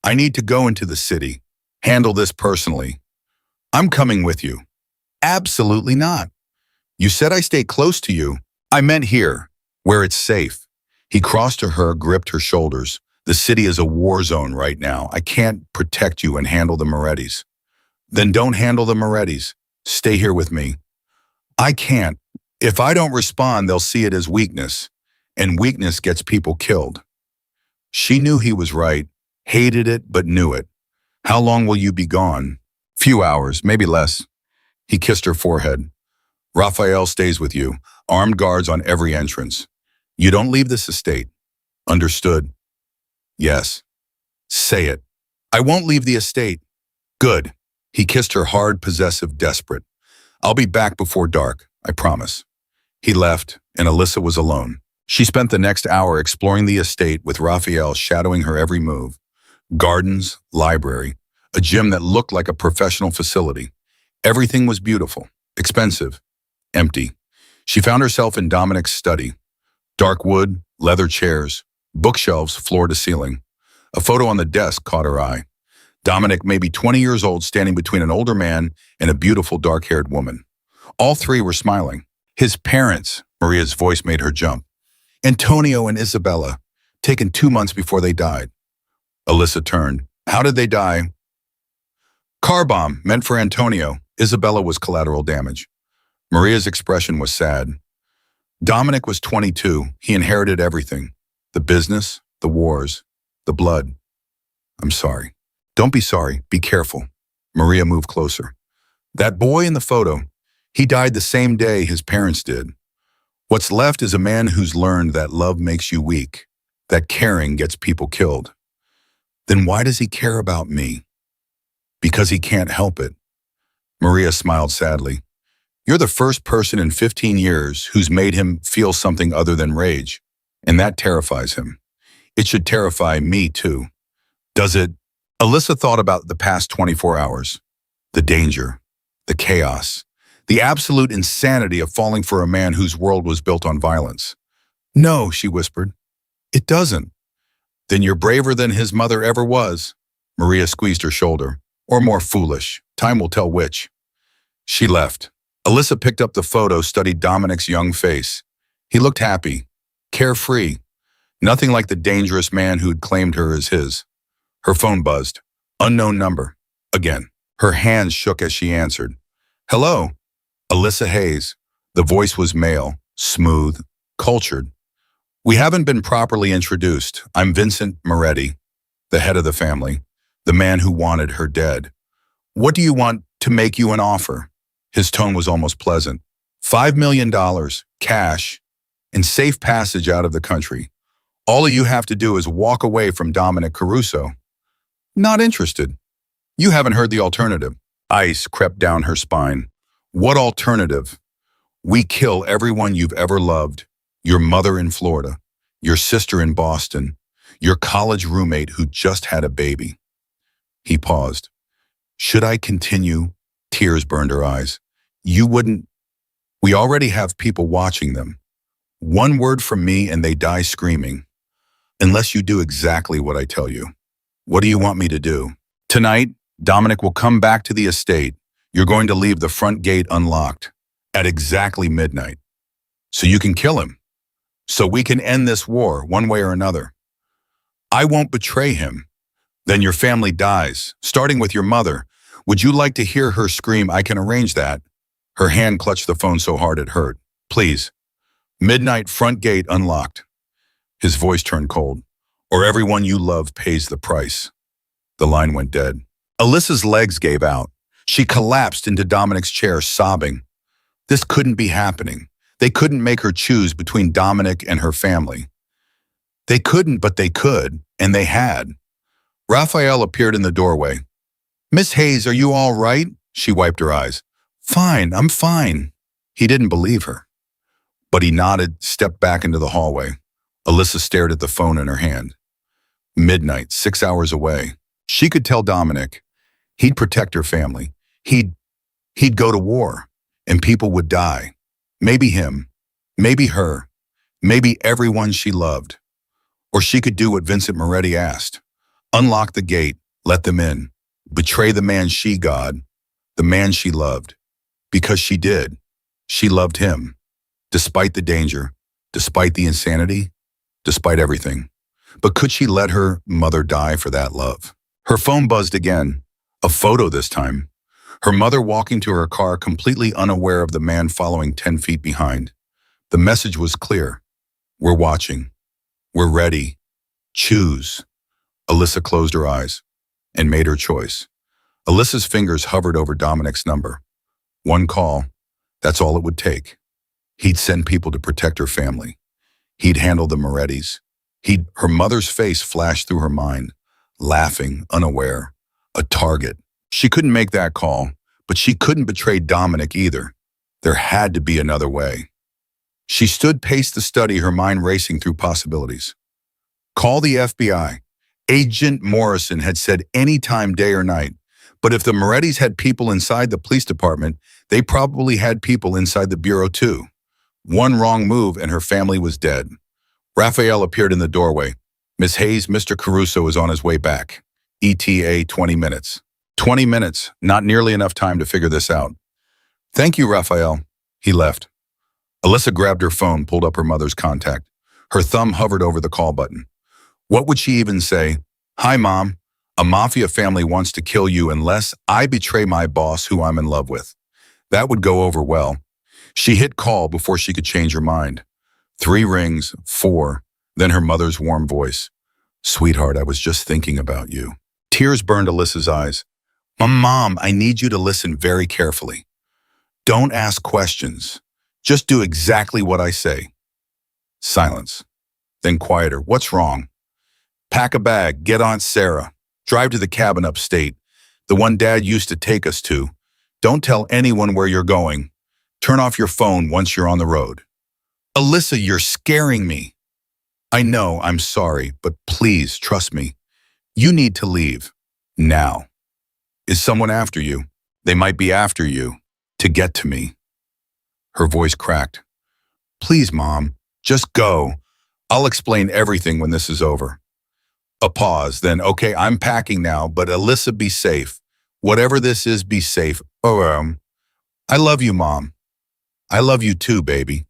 I need to go into the city. Handle this personally. I'm coming with you. Absolutely not. You said I stay close to you. I meant here, where it's safe. He crossed to her, gripped her shoulders. The city is a war zone right now. I can't protect you and handle the Morettis. Then don't handle the Morettis. Stay here with me. I can't. If I don't respond, they'll see it as weakness, and weakness gets people killed. She knew he was right, hated it, but knew it. How long will you be gone? Few hours, maybe less. He kissed her forehead. Raphael stays with you, armed guards on every entrance. You don't leave this estate. Understood? Yes. Say it. I won't leave the estate. Good. He kissed her hard, possessive, desperate. I'll be back before dark, I promise. He left, and Alyssa was alone. She spent the next hour exploring the estate with Raphael shadowing her every move. Gardens, library, a gym that looked like a professional facility. Everything was beautiful, expensive, empty. She found herself in Dominic's study. Dark wood, leather chairs, bookshelves floor to ceiling. A photo on the desk caught her eye. Dominic, maybe 20 years old, standing between an older man and a beautiful dark-haired woman. All three were smiling. His parents, Maria's voice made her jump. Antonio and Isabella, taken 2 months before they died. Alyssa turned. How did they die? Car bomb, meant for Antonio. Isabella was collateral damage. Maria's expression was sad. Dominic was 22. He inherited everything. The business, the wars, the blood. I'm sorry. Don't be sorry. Be careful. Maria moved closer. That boy in the photo, he died the same day his parents did. What's left is a man who's learned that love makes you weak, that caring gets people killed. Then why does he care about me? Because he can't help it. Maria smiled sadly. You're the first person in 15 years who's made him feel something other than rage, and that terrifies him. It should terrify me too. Does it? Alyssa thought about the past 24 hours. The danger, the chaos, the absolute insanity of falling for a man whose world was built on violence. No, she whispered. It doesn't. Then you're braver than his mother ever was. Maria squeezed her shoulder. Or more foolish. Time will tell which. She left. Alyssa picked up the photo, studied Dominic's young face. He looked happy, carefree, nothing like the dangerous man who'd claimed her as his. Her phone buzzed. Unknown number. Again. Her hands shook as she answered. Hello. Alyssa Hayes. The voice was male, smooth, cultured. We haven't been properly introduced. I'm Vincent Moretti, the head of the family, the man who wanted her dead. What do you want to make you an offer? His tone was almost pleasant. $5 million, cash, and safe passage out of the country. All you have to do is walk away from Dominic Caruso. Not interested. You haven't heard the alternative. Ice crept down her spine. What alternative? We kill everyone you've ever loved. Your mother in Florida, your sister in Boston, your college roommate who just had a baby. He paused. Should I continue? Tears burned her eyes. You wouldn't. We already have people watching them. One word from me and they die screaming. Unless you do exactly what I tell you. What do you want me to do? Tonight, Dominic will come back to the estate. You're going to leave the front gate unlocked at exactly midnight. So you can kill him. So we can end this war one way or another. I won't betray him. Then your family dies, starting with your mother. Would you like to hear her scream? I can arrange that. Her hand clutched the phone so hard it hurt. Please. Midnight, front gate unlocked. His voice turned cold. Or everyone you love pays the price. The line went dead. Alyssa's legs gave out. She collapsed into Dominic's chair, sobbing. This couldn't be happening. They couldn't make her choose between Dominic and her family. They couldn't, but they could, and they had. Raphael appeared in the doorway. Miss Hayes, are you all right? She wiped her eyes. Fine, I'm fine. He didn't believe her. But he nodded, stepped back into the hallway. Alyssa stared at the phone in her hand. Midnight, 6 hours away. She could tell Dominic. He'd protect her family. He'd go to war, and people would die. Maybe him, maybe her, maybe everyone she loved. Or she could do what Vincent Moretti asked. Unlock the gate, let them in. Betray the man she God, the man she loved. Because she did. She loved him. Despite the danger, despite the insanity, despite everything. But could she let her mother die for that love? Her phone buzzed again. A photo this time. Her mother walking to her car, completely unaware of the man following 10 feet behind. The message was clear. We're watching. We're ready. Choose. Alyssa closed her eyes and made her choice. Alyssa's fingers hovered over Dominic's number. One call. That's all it would take. He'd send people to protect her family. He'd handle the Morettis. Her mother's face flashed through her mind, laughing, unaware. A target. She couldn't make that call, but she couldn't betray Dominic either. There had to be another way. She stood paced the study, her mind racing through possibilities. Call the FBI. Agent Morrison had said any time, day or night. But if the Morettis had people inside the police department, they probably had people inside the bureau too. One wrong move and her family was dead. Raphael appeared in the doorway. Miss Hayes, Mr. Caruso is on his way back. ETA 20 minutes. 20 minutes, not nearly enough time to figure this out. Thank you, Raphael. He left. Alyssa grabbed her phone, pulled up her mother's contact. Her thumb hovered over the call button. What would she even say? Hi, Mom. A Mafia family wants to kill you unless I betray my boss who I'm in love with. That would go over well. She hit call before she could change her mind. 3 rings, 4, then her mother's warm voice. Sweetheart, I was just thinking about you. Tears burned Alyssa's eyes. Mom, I need you to listen very carefully. Don't ask questions. Just do exactly what I say. Silence. Then quieter. What's wrong? Pack a bag, get Aunt Sarah. Drive to the cabin upstate, the one Dad used to take us to. Don't tell anyone where you're going. Turn off your phone once you're on the road. Alyssa, you're scaring me. I know, I'm sorry, but please trust me. You need to leave. Now. Is someone after you? They might be after you. To get to me. Her voice cracked. Please, Mom, just go. I'll explain everything when this is over. A pause, then, okay, I'm packing now, but Alyssa, be safe. Whatever this is, be safe. I love you, Mom. I love you too, baby.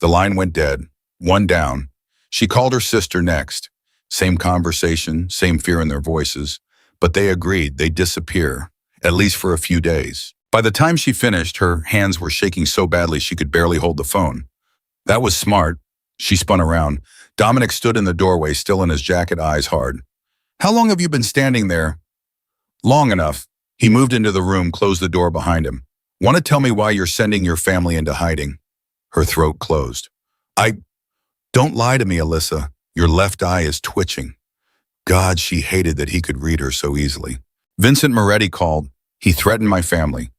The line went dead. One down. She called her sister next. Same conversation, same fear in their voices, but they agreed they'd disappear, at least for a few days. By the time she finished, her hands were shaking so badly she could barely hold the phone. That was smart. She spun around. Dominic stood in the doorway, still in his jacket, eyes hard. How long have you been standing there? Long enough. He moved into the room, closed the door behind him. Want to tell me why you're sending your family into hiding? Her throat closed. Don't lie to me, Alyssa. Your left eye is twitching. God, she hated that he could read her so easily. Vincent Moretti called. He threatened my family.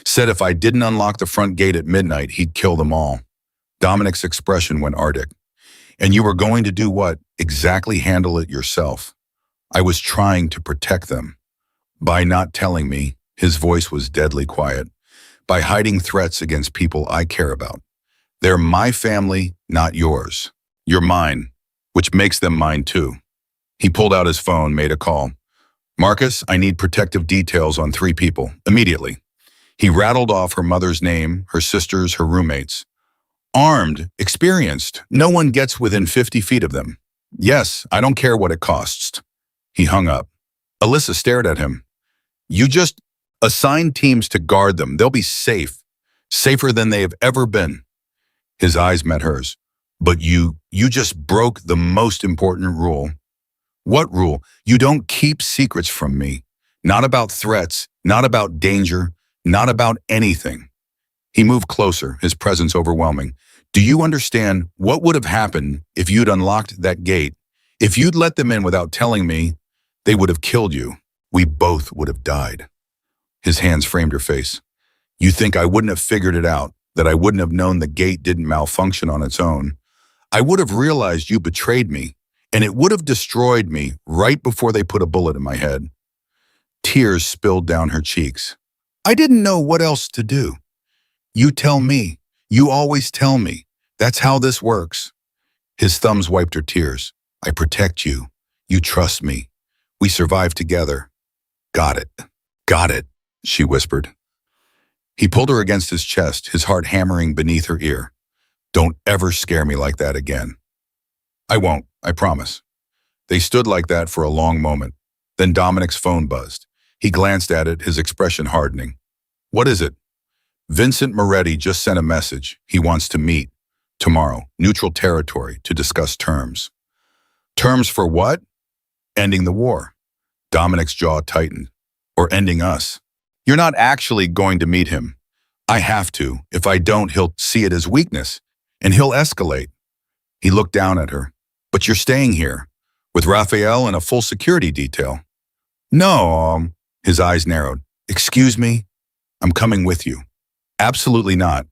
Said if I didn't unlock the front gate at midnight, he'd kill them all. Dominic's expression went arctic. And you were going to do what? Exactly handle it yourself. I was trying to protect them. By not telling me, his voice was deadly quiet. By hiding threats against people I care about. They're my family, not yours. You're mine, which makes them mine too. He pulled out his phone, made a call. Marcus, I need protective details on 3 people, immediately. He rattled off her mother's name, her sisters, her roommates. Armed, experienced, no one gets within 50 feet of them. Yes, I don't care what it costs. He hung up. Alyssa stared at him. You just assign teams to guard them. They'll be safe. Safer than they have ever been. His eyes met hers. But you just broke the most important rule. What rule? You don't keep secrets from me. Not about threats, not about danger, not about anything. He moved closer, his presence overwhelming. Do you understand what would have happened if you'd unlocked that gate? If you'd let them in without telling me, they would have killed you. We both would have died. His hands framed her face. You think I wouldn't have figured it out, that I wouldn't have known the gate didn't malfunction on its own? I would have realized you betrayed me, and it would have destroyed me right before they put a bullet in my head. Tears spilled down her cheeks. I didn't know what else to do. You tell me. You always tell me. That's how this works. His thumbs wiped her tears. I protect you. You trust me. We survive together. Got it. Got it, she whispered. He pulled her against his chest, his heart hammering beneath her ear. Don't ever scare me like that again. I won't, I promise. They stood like that for a long moment. Then Dominic's phone buzzed. He glanced at it, his expression hardening. What is it? Vincent Moretti just sent a message. He wants to meet. Tomorrow, neutral territory, to discuss terms. Terms for what? Ending the war. Dominic's jaw tightened. Or ending us. You're not actually going to meet him. I have to. If I don't, he'll see it as weakness. And he'll escalate. He looked down at her. But you're staying here. With Raphael and a full security detail. No, His eyes narrowed. Excuse me? I'm coming with you. Absolutely not.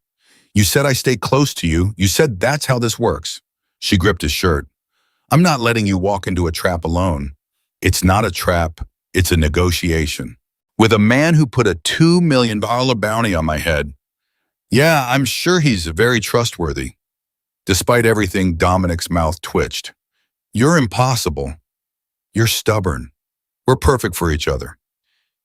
You said I stay close to you. You said that's how this works. She gripped his shirt. I'm not letting you walk into a trap alone. It's not a trap. It's a negotiation. With a man who put a $2 million bounty on my head. Yeah, I'm sure he's very trustworthy. Despite everything, Dominic's mouth twitched. You're impossible. You're stubborn. We're perfect for each other.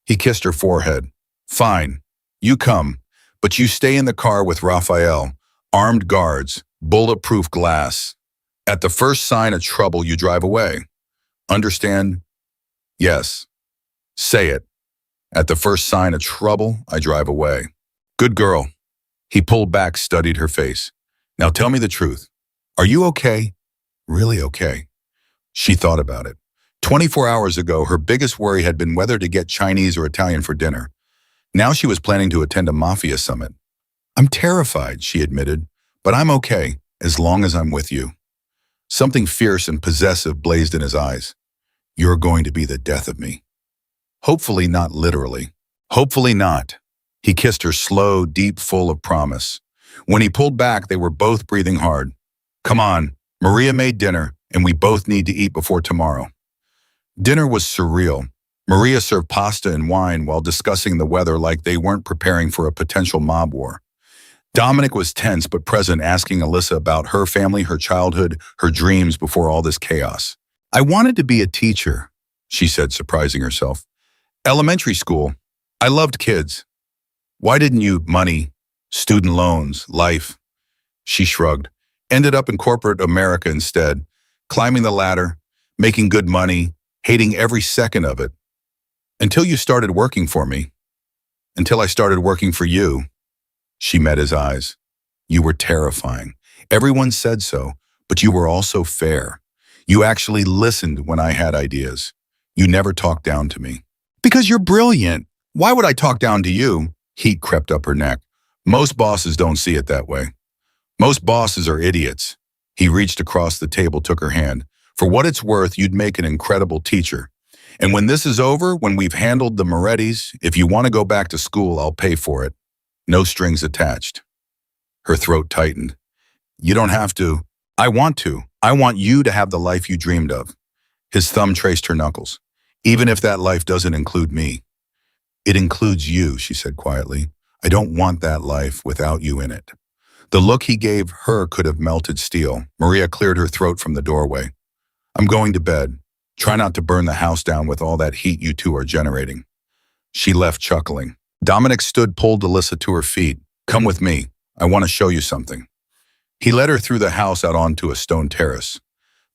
He kissed her forehead. Fine. You come, but you stay in the car with Raphael, armed guards, bulletproof glass. At the first sign of trouble, you drive away. Understand? Yes. Say it. At the first sign of trouble, I drive away. Good girl. He pulled back, studied her face. Now tell me the truth. Are you okay? Really okay? She thought about it. 24 hours ago, her biggest worry had been whether to get Chinese or Italian for dinner. Now she was planning to attend a Mafia summit. I'm terrified, she admitted, but I'm okay as long as I'm with you. Something fierce and possessive blazed in his eyes. You're going to be the death of me. Hopefully not literally. Hopefully not. He kissed her slow, deep, full of promise. When he pulled back, they were both breathing hard. Come on, Maria made dinner, and we both need to eat before tomorrow. Dinner was surreal. Maria served pasta and wine while discussing the weather like they weren't preparing for a potential mob war. Dominic was tense but present, asking Alyssa about her family, her childhood, her dreams before all this chaos. I wanted to be a teacher, she said, surprising herself. Elementary school. I loved kids. Why didn't you? Money, student loans, life. She shrugged. Ended up in corporate America instead, climbing the ladder, making good money, hating every second of it. Until you started working for me. Until I started working for you. She met his eyes. You were terrifying. Everyone said so, but you were also fair. You actually listened when I had ideas. You never talked down to me. Because you're brilliant. Why would I talk down to you? Heat crept up her neck. Most bosses don't see it that way. Most bosses are idiots. He reached across the table, took her hand. For what it's worth, you'd make an incredible teacher. And when this is over, when we've handled the Morettis, if you want to go back to school, I'll pay for it. No strings attached. Her throat tightened. You don't have to. I want to. I want you to have the life you dreamed of. His thumb traced her knuckles. Even if that life doesn't include me. It includes you, she said quietly. I don't want that life without you in it. The look he gave her could have melted steel. Maria cleared her throat from the doorway. I'm going to bed. Try not to burn the house down with all that heat you two are generating. She left chuckling. Dominic stood, pulled Alyssa to her feet. Come with me. I want to show you something. He led her through the house out onto a stone terrace.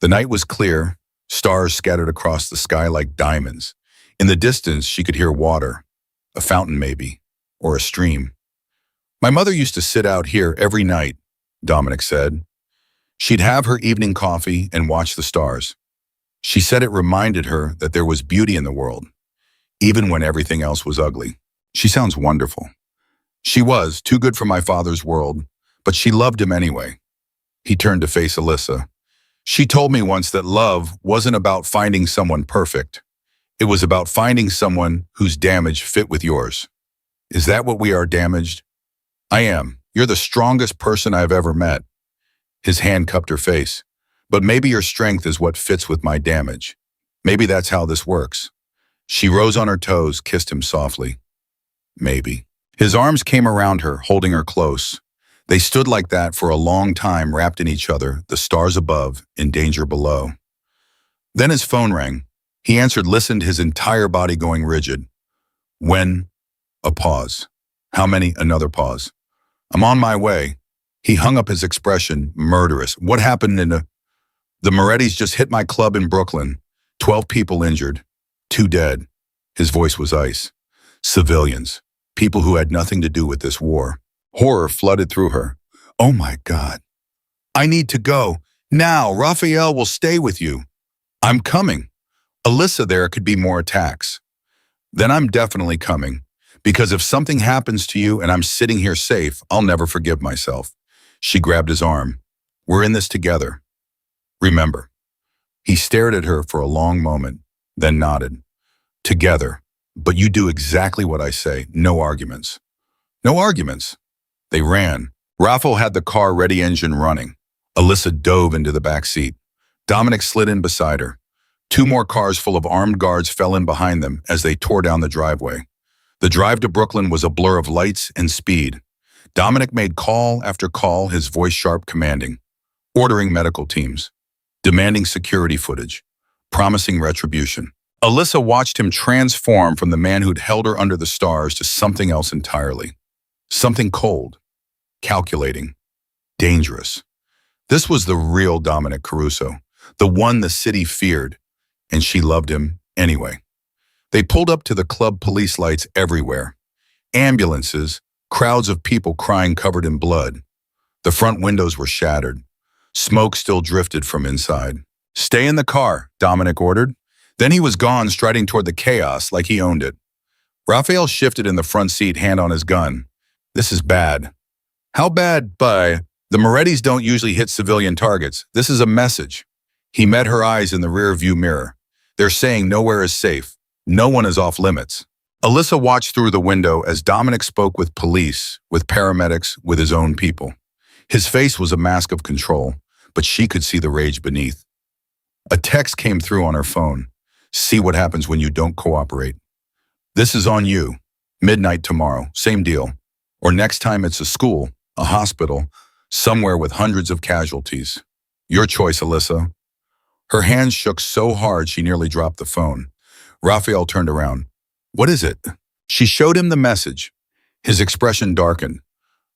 The night was clear, stars scattered across the sky like diamonds. In the distance, she could hear water, a fountain maybe, or a stream. My mother used to sit out here every night, Dominic said. She'd have her evening coffee and watch the stars. She said it reminded her that there was beauty in the world, even when everything else was ugly. She sounds wonderful. She was too good for my father's world, but she loved him anyway. He turned to face Alyssa. She told me once that love wasn't about finding someone perfect. It was about finding someone whose damage fit with yours. Is that what we are, damaged? I am. You're the strongest person I've ever met. His hand cupped her face. But maybe your strength is what fits with my damage. Maybe that's how this works. She rose on her toes, kissed him softly. Maybe. His arms came around her, holding her close. They stood like that for a long time, wrapped in each other, the stars above, in danger below. Then his phone rang. He answered, listened, his entire body going rigid. When? A pause. How many? Another pause. I'm on my way. He hung up, his expression murderous. What happened in the Morettis just hit my club in Brooklyn. 12 people injured. 2 dead. His voice was ice. Civilians. People who had nothing to do with this war. Horror flooded through her. Oh my God. I need to go. Now, Raphael will stay with you. I'm coming. Alyssa, there could be more attacks. Then I'm definitely coming. Because if something happens to you and I'm sitting here safe, I'll never forgive myself. She grabbed his arm. We're in this together. Remember. He stared at her for a long moment, then nodded. Together. But you do exactly what I say. No arguments. No arguments. They ran. Raffo had the car ready engine running. Alyssa dove into the back seat. Dominic slid in beside her. Two more cars full of armed guards fell in behind them as they tore down the driveway. The drive to Brooklyn was a blur of lights and speed. Dominic made call after call, his voice sharp, commanding, ordering medical teams, demanding security footage, promising retribution. Alyssa watched him transform from the man who'd held her under the stars to something else entirely. Something cold, calculating, dangerous. This was the real Dominic Caruso, the one the city feared, and she loved him anyway. They pulled up to the club, police lights everywhere. Ambulances, crowds of people crying covered in blood. The front windows were shattered. Smoke still drifted from inside. "Stay in the car," Dominic ordered. Then he was gone, striding toward the chaos like he owned it. Raphael shifted in the front seat, hand on his gun. "This is bad." "How bad, the Morettis don't usually hit civilian targets. This is a message." He met her eyes in the rear-view mirror. "They're saying nowhere is safe. No one is off limits." Alyssa watched through the window as Dominic spoke with police, with paramedics, with his own people. His face was a mask of control, but she could see the rage beneath. A text came through on her phone. "See what happens when you don't cooperate. This is on you. Midnight tomorrow, same deal. Or next time it's a school, a hospital, somewhere with hundreds of casualties. Your choice, Alyssa." Her hands shook so hard she nearly dropped the phone. Raphael turned around. "What is it?" She showed him the message. His expression darkened.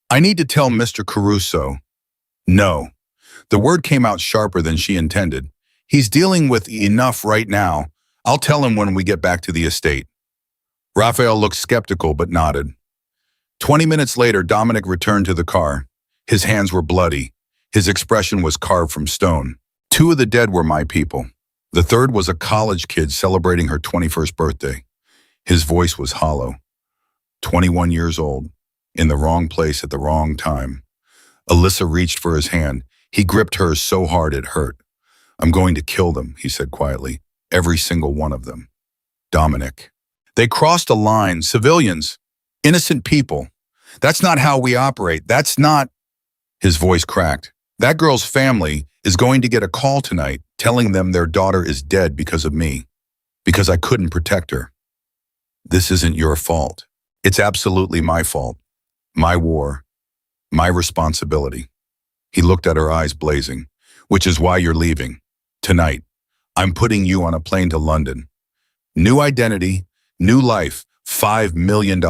"I need to tell Mr. Caruso." "No." The word came out sharper than she intended. "He's dealing with enough right now. I'll tell him when we get back to the estate." Raphael looked skeptical but nodded. 20 minutes later, Dominic returned to the car. His hands were bloody. His expression was carved from stone. "Two of the dead were my people. The third was a college kid celebrating her 21st birthday. His voice was hollow. 21 years old, in the wrong place at the wrong time." Alyssa reached for his hand. He gripped hers so hard it hurt. "I'm going to kill them," he said quietly. "Every single one of them." "Dominic." "They crossed a line. Civilians. Innocent people. That's not how we operate. That's not..." His voice cracked. "That girl's family is going to get a call tonight telling them their daughter is dead because of me. Because I couldn't protect her. This isn't your fault. It's absolutely my fault. My war. My responsibility." He looked at her eyes blazing. "Which is why you're leaving. Tonight. I'm putting you on a plane to London. New identity, new life, $5 million.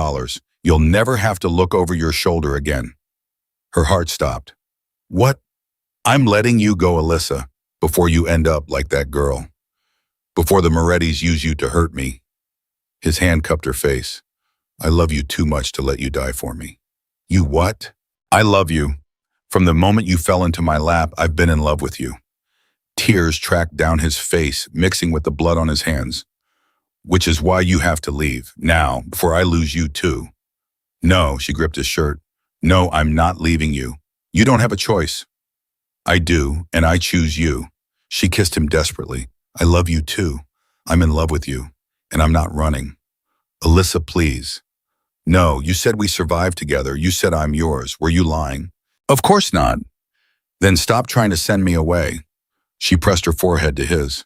You'll never have to look over your shoulder again." Her heart stopped. "What?" "I'm letting you go, Alyssa, before you end up like that girl. Before the Morettis use you to hurt me." His hand cupped her face. "I love you too much to let you die for me." "You what?" "I love you. From the moment you fell into my lap, I've been in love with you." Tears tracked down his face, mixing with the blood on his hands. "Which is why you have to leave, now, before I lose you too." "No," she gripped his shirt. "No, I'm not leaving you. You don't have a choice." "I do, and I choose you." She kissed him desperately. "I love you too. I'm in love with you, and I'm not running." "Alyssa, please." "No, you said we survived together. You said I'm yours. Were you lying?" "Of course not." "Then stop trying to send me away." She pressed her forehead to his.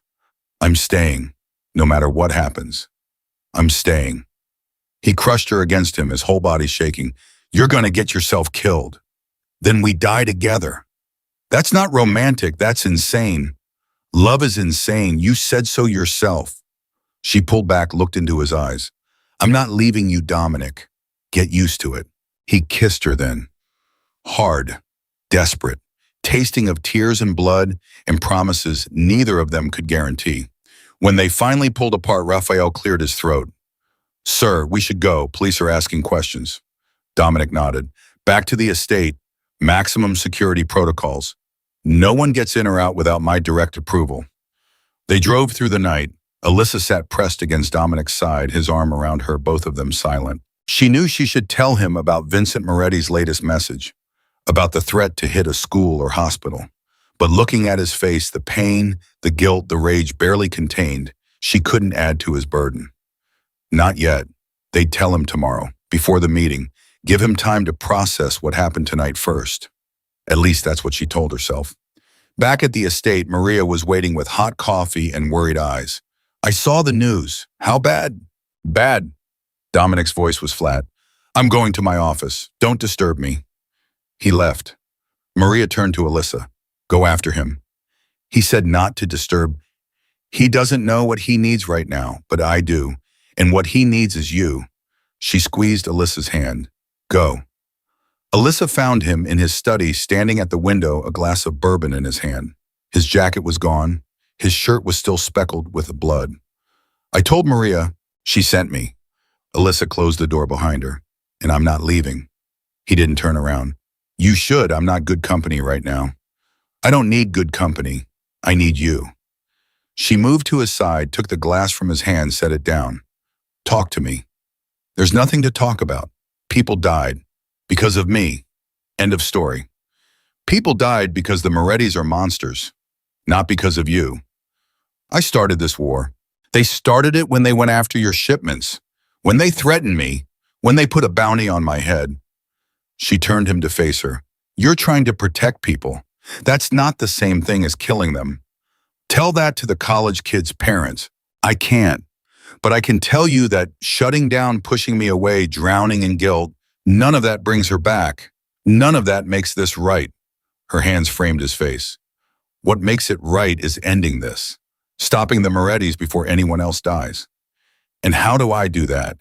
"I'm staying, no matter what happens. I'm staying." He crushed her against him, his whole body shaking. "You're going to get yourself killed. Then we die together. That's not romantic, that's insane. Love is insane. You said so yourself." She pulled back, looked into his eyes. "I'm not leaving you, Dominic. Get used to it." He kissed her then. Hard, desperate, tasting of tears and blood and promises neither of them could guarantee. When they finally pulled apart, Raphael cleared his throat. "Sir, we should go. Police are asking questions." Dominic nodded. "Back to the estate. Maximum security protocols. No one gets in or out without my direct approval." They drove through the night. Alyssa sat pressed against Dominic's side, his arm around her, both of them silent. She knew she should tell him about Vincent Moretti's latest message, about the threat to hit a school or hospital. But looking at his face, the pain, the guilt, the rage barely contained, she couldn't add to his burden. Not yet. They'd tell him tomorrow, before the meeting. Give him time to process what happened tonight first. At least that's what she told herself. Back at the estate, Maria was waiting with hot coffee and worried eyes. I saw the news. How bad? Bad. Dominic's voice was flat. I'm going to my office. Don't disturb me. He left. Maria turned to Alyssa. Go after him. He said not to disturb. He doesn't know what he needs right now, but I do. And what he needs is you. She squeezed Alyssa's hand. Go. Alyssa found him in his study, standing at the window, a glass of bourbon in his hand. His jacket was gone. His shirt was still speckled with blood. I told Maria. She sent me. Alyssa closed the door behind her. And I'm not leaving. He didn't turn around. You should. I'm not good company right now. I don't need good company. I need you. She moved to his side, took the glass from his hand, set it down. Talk to me. There's nothing to talk about. People died. Because of me. End of story. People died because the Morettis are monsters. Not because of you. I started this war. They started it when they went after your shipments. When they threatened me. When they put a bounty on my head. She turned him to face her. You're trying to protect people. That's not the same thing as killing them. Tell that to the college kids' parents. I can't. But I can tell you that shutting down, pushing me away, drowning in guilt, none of that brings her back. None of that makes this right. Her hands framed his face. What makes it right is ending this. Stopping the Morettis before anyone else dies. And how do I do that?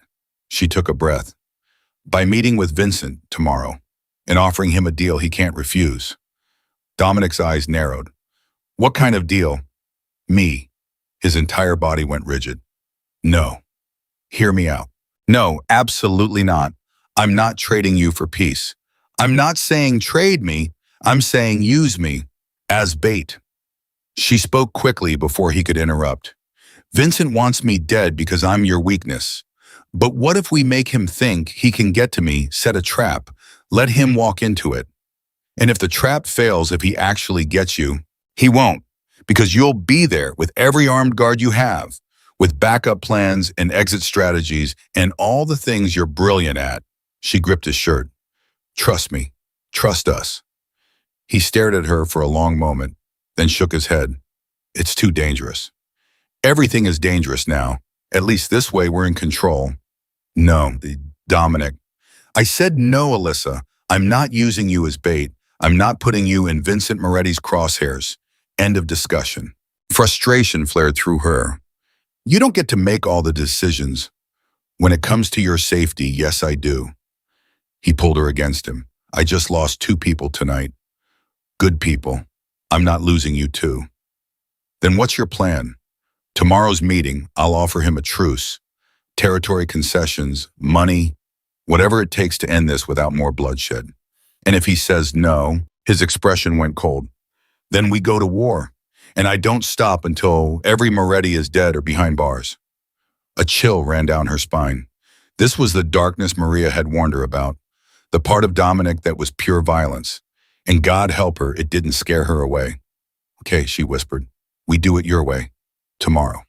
She took a breath. By meeting with Vincent tomorrow and offering him a deal he can't refuse. Dominic's eyes narrowed. What kind of deal? Me. His entire body went rigid. No. Hear me out. No, absolutely not. I'm not trading you for peace. I'm not saying trade me. I'm saying use me as bait. She spoke quickly before he could interrupt. Vincent wants me dead because I'm your weakness. But what if we make him think he can get to me, set a trap, let him walk into it? And if the trap fails, if he actually gets you, he won't, because you'll be there with every armed guard you have, with backup plans and exit strategies and all the things you're brilliant at. She gripped his shirt. Trust me. Trust us. He stared at her for a long moment, then shook his head. It's too dangerous. Everything is dangerous now. At least this way we're in control. No, Dominic. I said no, Alyssa. I'm not using you as bait. I'm not putting you in Vincent Moretti's crosshairs. End of discussion. Frustration flared through her. You don't get to make all the decisions. When it comes to your safety, yes, I do. He pulled her against him. I just lost 2 people tonight. Good people. I'm not losing you too. Then what's your plan? Tomorrow's meeting, I'll offer him a truce. Territory concessions, money, whatever it takes to end this without more bloodshed. And if he says no, his expression went cold. Then we go to war. And I don't stop until every Moretti is dead or behind bars. A chill ran down her spine. This was the darkness Maria had warned her about. The part of Dominic that was pure violence. And God help her, it didn't scare her away. Okay, she whispered. We do it your way. Tomorrow.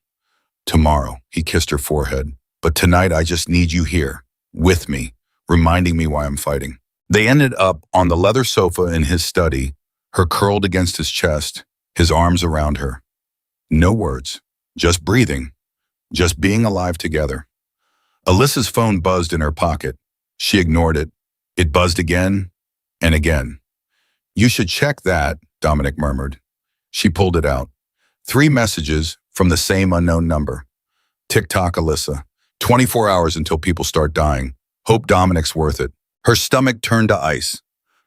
Tomorrow, he kissed her forehead. But tonight I just need you here, with me, reminding me why I'm fighting. They ended up on the leather sofa in his study, her curled against his chest, his arms around her. No words, just breathing, just being alive together. Alyssa's phone buzzed in her pocket. She ignored it. It buzzed again and again. You should check that, Dominic murmured. She pulled it out. 3 messages from the same unknown number. Tick-tock, Alyssa. 24 hours until people start dying. Hope Dominic's worth it. Her stomach turned to ice.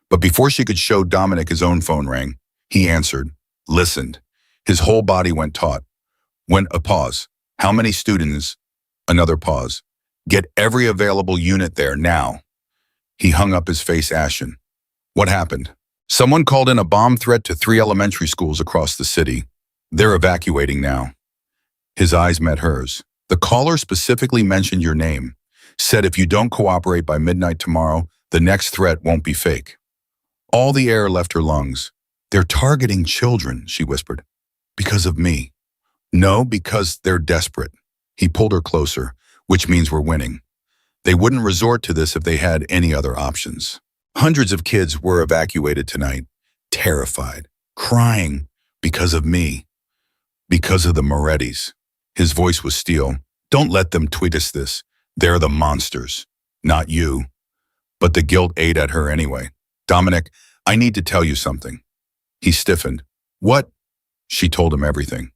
But before she could show Dominic, his own phone rang. He answered, listened. His whole body went taut. Went a pause. How many students? Another pause. Get every available unit there now. He hung up, his face ashen. What happened? Someone called in a bomb threat to 3 elementary schools across the city. They're evacuating now. His eyes met hers. The caller specifically mentioned your name. Said if you don't cooperate by midnight tomorrow, the next threat won't be fake. All the air left her lungs. They're targeting children, she whispered. Because of me. No, because they're desperate. He pulled her closer. which means we're winning. They wouldn't resort to this if they had any other options. Hundreds of kids were evacuated tonight, terrified, crying because of me, because of the Morettis. His voice was steel. Don't let them tweet us this. They're the monsters, not you. But the guilt ate at her anyway. Dominic, I need to tell you something. He stiffened. What? She told him everything.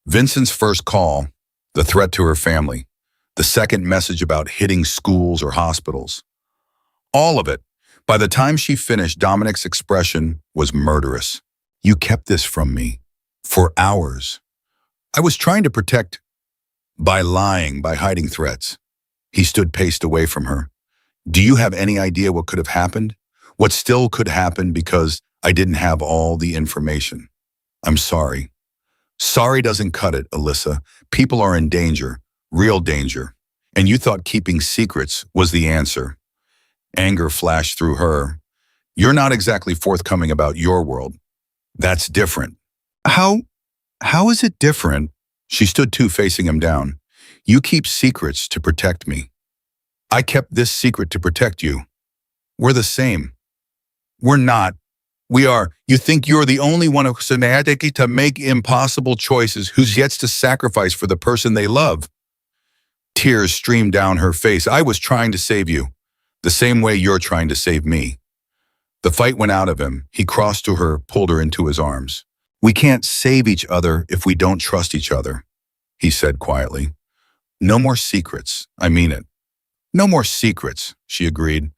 Vincent's first call, the threat to her family, the second message about hitting schools or hospitals. All of it. By the time she finished, Dominic's expression was murderous. You kept this from me. For hours. I was trying to protect by lying, by hiding threats. He stood paced away from her. Do you have any idea what could have happened? What still could happen because I didn't have all the information? I'm sorry. Sorry doesn't cut it, Alyssa. People are in danger, real danger. And you thought keeping secrets was the answer. Anger flashed through her. You're not exactly forthcoming about your world. That's different. How is it different? She stood too, facing him down. You keep secrets to protect me. I kept this secret to protect you. We're the same. We're not. We are. You think you're the only one who's fanatic to make impossible choices, who's yet to sacrifice for the person they love. Tears streamed down her face. I was trying to save you, the same way you're trying to save me. The fight went out of him. He crossed to her, pulled her into his arms. We can't save each other if we don't trust each other, he said quietly. No more secrets. I mean it. No more secrets, she agreed.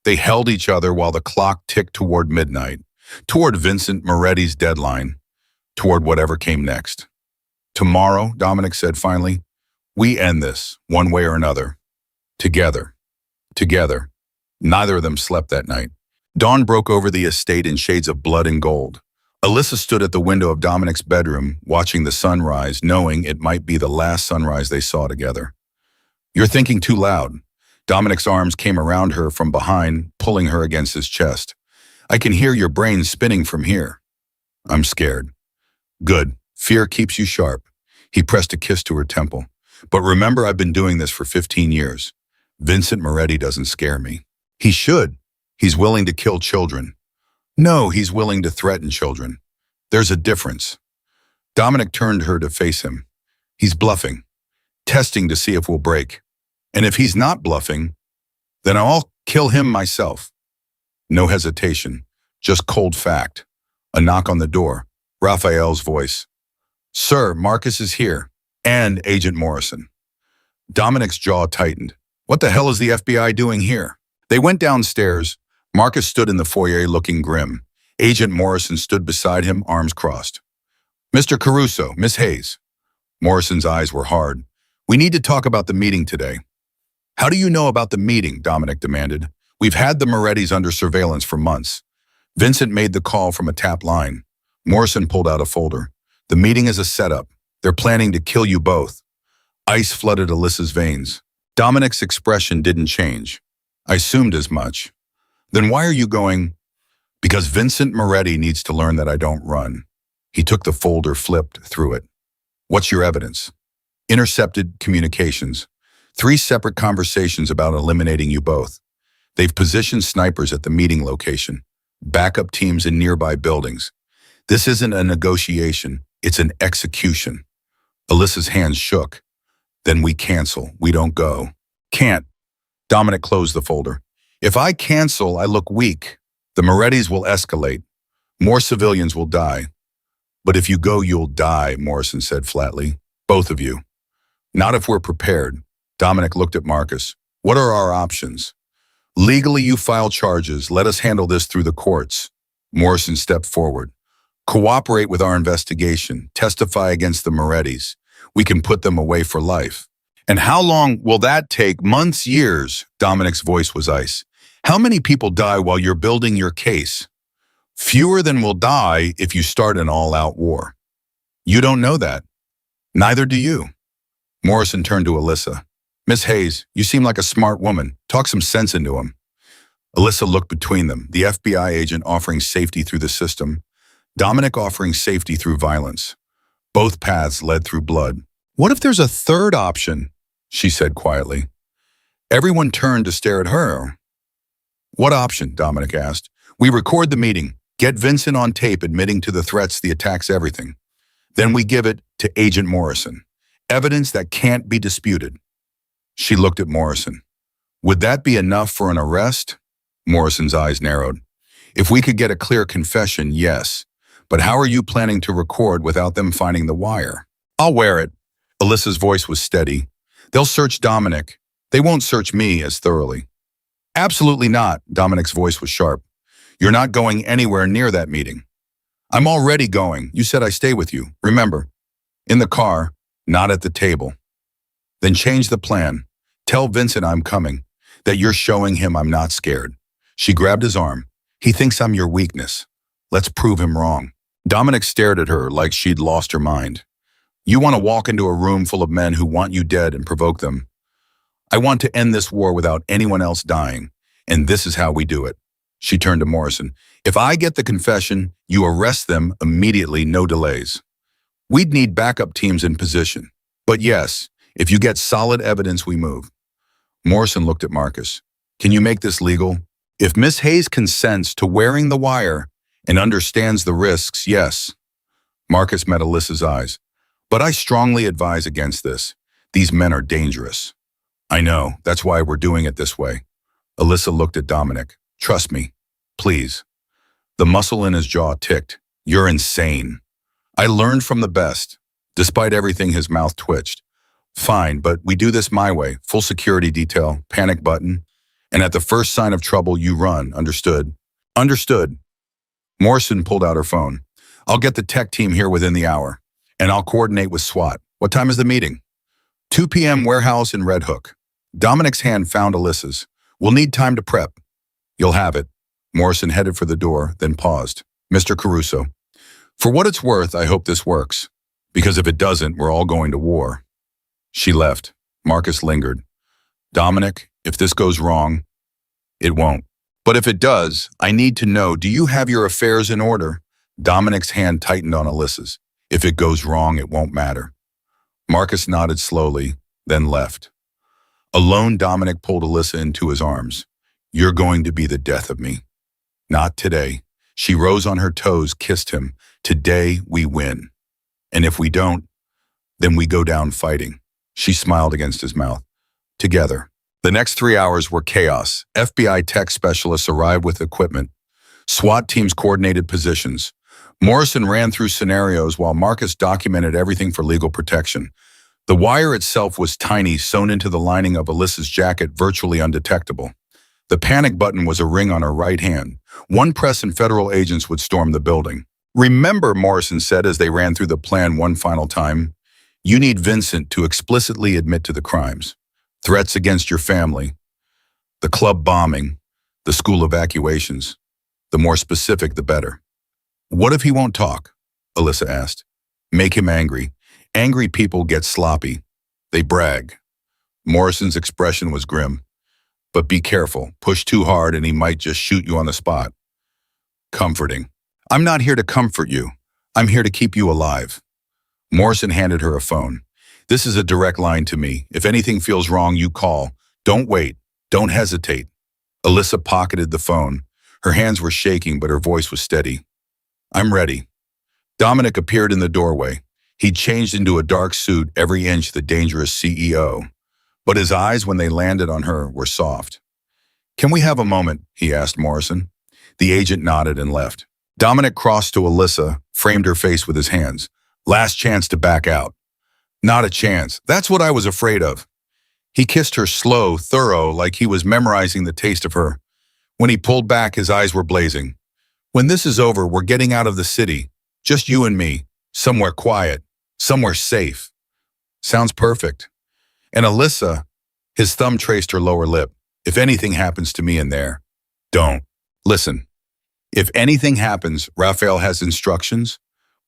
They held each other while the clock ticked toward midnight, toward Vincent Moretti's deadline, toward whatever came next. Tomorrow, Dominic said finally, we end this, one way or another. Together. Together. Neither of them slept that night. Dawn broke over the estate in shades of blood and gold. Alyssa stood at the window of Dominic's bedroom, watching the sunrise, knowing it might be the last sunrise they saw together. You're thinking too loud. Dominic's arms came around her from behind, pulling her against his chest. I can hear your brain spinning from here. I'm scared. Good. Fear keeps you sharp. He pressed a kiss to her temple. But remember, I've been doing this for 15 years. Vincent Moretti doesn't scare me. He should. He's willing to kill children. No, he's willing to threaten children. There's a difference. Dominic turned her to face him. He's bluffing, testing to see if we'll break. And if he's not bluffing, then I'll kill him myself. No hesitation, just cold fact. A knock on the door. Raphael's voice. Sir, Marcus is here. And Agent Morrison. Dominic's jaw tightened. What the hell is the FBI doing here? They went downstairs. Marcus stood in the foyer looking grim. Agent Morrison stood beside him, arms crossed. Mr. Caruso, Miss Hayes. Morrison's eyes were hard. We need to talk about the meeting today. How do you know about the meeting? Dominic demanded. We've had the Morettis under surveillance for months. Vincent made the call from a tap line. Morrison pulled out a folder. The meeting is a setup. They're planning to kill you both. Ice flooded Alyssa's veins. Dominic's expression didn't change. I assumed as much. Then why are you going? Because Vincent Moretti needs to learn that I don't run. He took the folder, flipped through it. What's your evidence? Intercepted communications. 3 separate conversations about eliminating you both. They've positioned snipers at the meeting location. Backup teams in nearby buildings. This isn't a negotiation. It's an execution. Alyssa's hands shook. Then we cancel. We don't go. Can't. Dominic closed the folder. If I cancel, I look weak. The Morettis will escalate. More civilians will die. But if you go, you'll die, Morrison said flatly. Both of you. Not if we're prepared. Dominic looked at Marcus. What are our options? Legally, you file charges. Let us handle this through the courts. Morrison stepped forward. Cooperate with our investigation. Testify against the Morettis. We can put them away for life. And how long will that take? Months, years? Dominic's voice was ice. How many people die while you're building your case? Fewer than will die if you start an all-out war. You don't know that. Neither do you. Morrison turned to Alyssa. Miss Hayes, you seem like a smart woman. Talk some sense into him. Alyssa looked between them, the FBI agent offering safety through the system, Dominic offering safety through violence. Both paths led through blood. What if there's a third option? she said quietly. Everyone turned to stare at her. What option? Dominic asked. We record the meeting, get Vincent on tape admitting to the threats, the attacks, everything. Then we give it to Agent Morrison. Evidence that can't be disputed. She looked at Morrison. Would that be enough for an arrest? Morrison's eyes narrowed. If we could get a clear confession, yes. But how are you planning to record without them finding the wire? I'll wear it. Alyssa's voice was steady. They'll search Dominic. They won't search me as thoroughly. Absolutely not. Dominic's voice was sharp. You're not going anywhere near that meeting. I'm already going. You said I stay with you. Remember, in the car, not at the table. Then change the plan. Tell Vincent I'm coming, that you're showing him I'm not scared. She grabbed his arm. He thinks I'm your weakness. Let's prove him wrong. Dominic stared at her like she'd lost her mind. You want to walk into a room full of men who want you dead and provoke them. I want to end this war without anyone else dying, and this is how we do it. She turned to Morrison. If I get the confession, you arrest them immediately, no delays. We'd need backup teams in position. But yes, if you get solid evidence, we move. Morrison looked at Marcus. Can you make this legal? If Miss Hayes consents to wearing the wire and understands the risks, yes. Marcus met Alyssa's eyes. But I strongly advise against this. These men are dangerous. I know, that's why we're doing it this way. Alyssa looked at Dominic. Trust me, please. The muscle in his jaw ticked. You're insane. I learned from the best. Despite everything, his mouth twitched. Fine, but we do this my way. Full security detail, panic button. And at the first sign of trouble, you run. Understood? Understood. Morrison pulled out her phone. I'll get the tech team here within the hour, and I'll coordinate with SWAT. What time is the meeting? 2 p.m. warehouse in Red Hook. Dominic's hand found Alyssa's. We'll need time to prep. You'll have it. Morrison headed for the door, then paused. Mr. Caruso, for what it's worth, I hope this works. Because if it doesn't, we're all going to war. She left. Marcus lingered. Dominic, if this goes wrong, it won't. But if it does, I need to know, do you have your affairs in order? Dominic's hand tightened on Alyssa's. If it goes wrong, it won't matter. Marcus nodded slowly, then left. Alone, Dominic pulled Alyssa into his arms. You're going to be the death of me. Not today. She rose on her toes, kissed him. Today, we win. And if we don't, then we go down fighting. She smiled against his mouth. Together. The next 3 hours were chaos. FBI tech specialists arrived with equipment. SWAT teams coordinated positions. Morrison ran through scenarios while Marcus documented everything for legal protection. The wire itself was tiny, sewn into the lining of Alyssa's jacket, virtually undetectable. The panic button was a ring on her right hand. One press and federal agents would storm the building. Remember, Morrison said as they ran through the plan one final time, you need Vincent to explicitly admit to the crimes. Threats against your family, the club bombing, the school evacuations. The more specific, the better. What if he won't talk? Alyssa asked. Make him angry. Angry people get sloppy. They brag. Morrison's expression was grim. But be careful. Push too hard and he might just shoot you on the spot. Comforting. I'm not here to comfort you. I'm here to keep you alive. Morrison handed her a phone. This is a direct line to me. If anything feels wrong, you call. Don't wait. Don't hesitate. Alyssa pocketed the phone. Her hands were shaking, but her voice was steady. I'm ready. Dominic appeared in the doorway. He changed into a dark suit, every inch the dangerous CEO. But his eyes, when they landed on her, were soft. Can we have a moment? He asked Morrison. The agent nodded and left. Dominic crossed to Alyssa, framed her face with his hands. Last chance to back out. Not a chance. That's what I was afraid of. He kissed her slow, thorough, like he was memorizing the taste of her. When he pulled back, his eyes were blazing. When this is over, we're getting out of the city. Just you and me. Somewhere quiet. Somewhere safe. Sounds perfect. And Alyssa, his thumb traced her lower lip. If anything happens to me in there, don't. Listen. If anything happens, Raphael has instructions,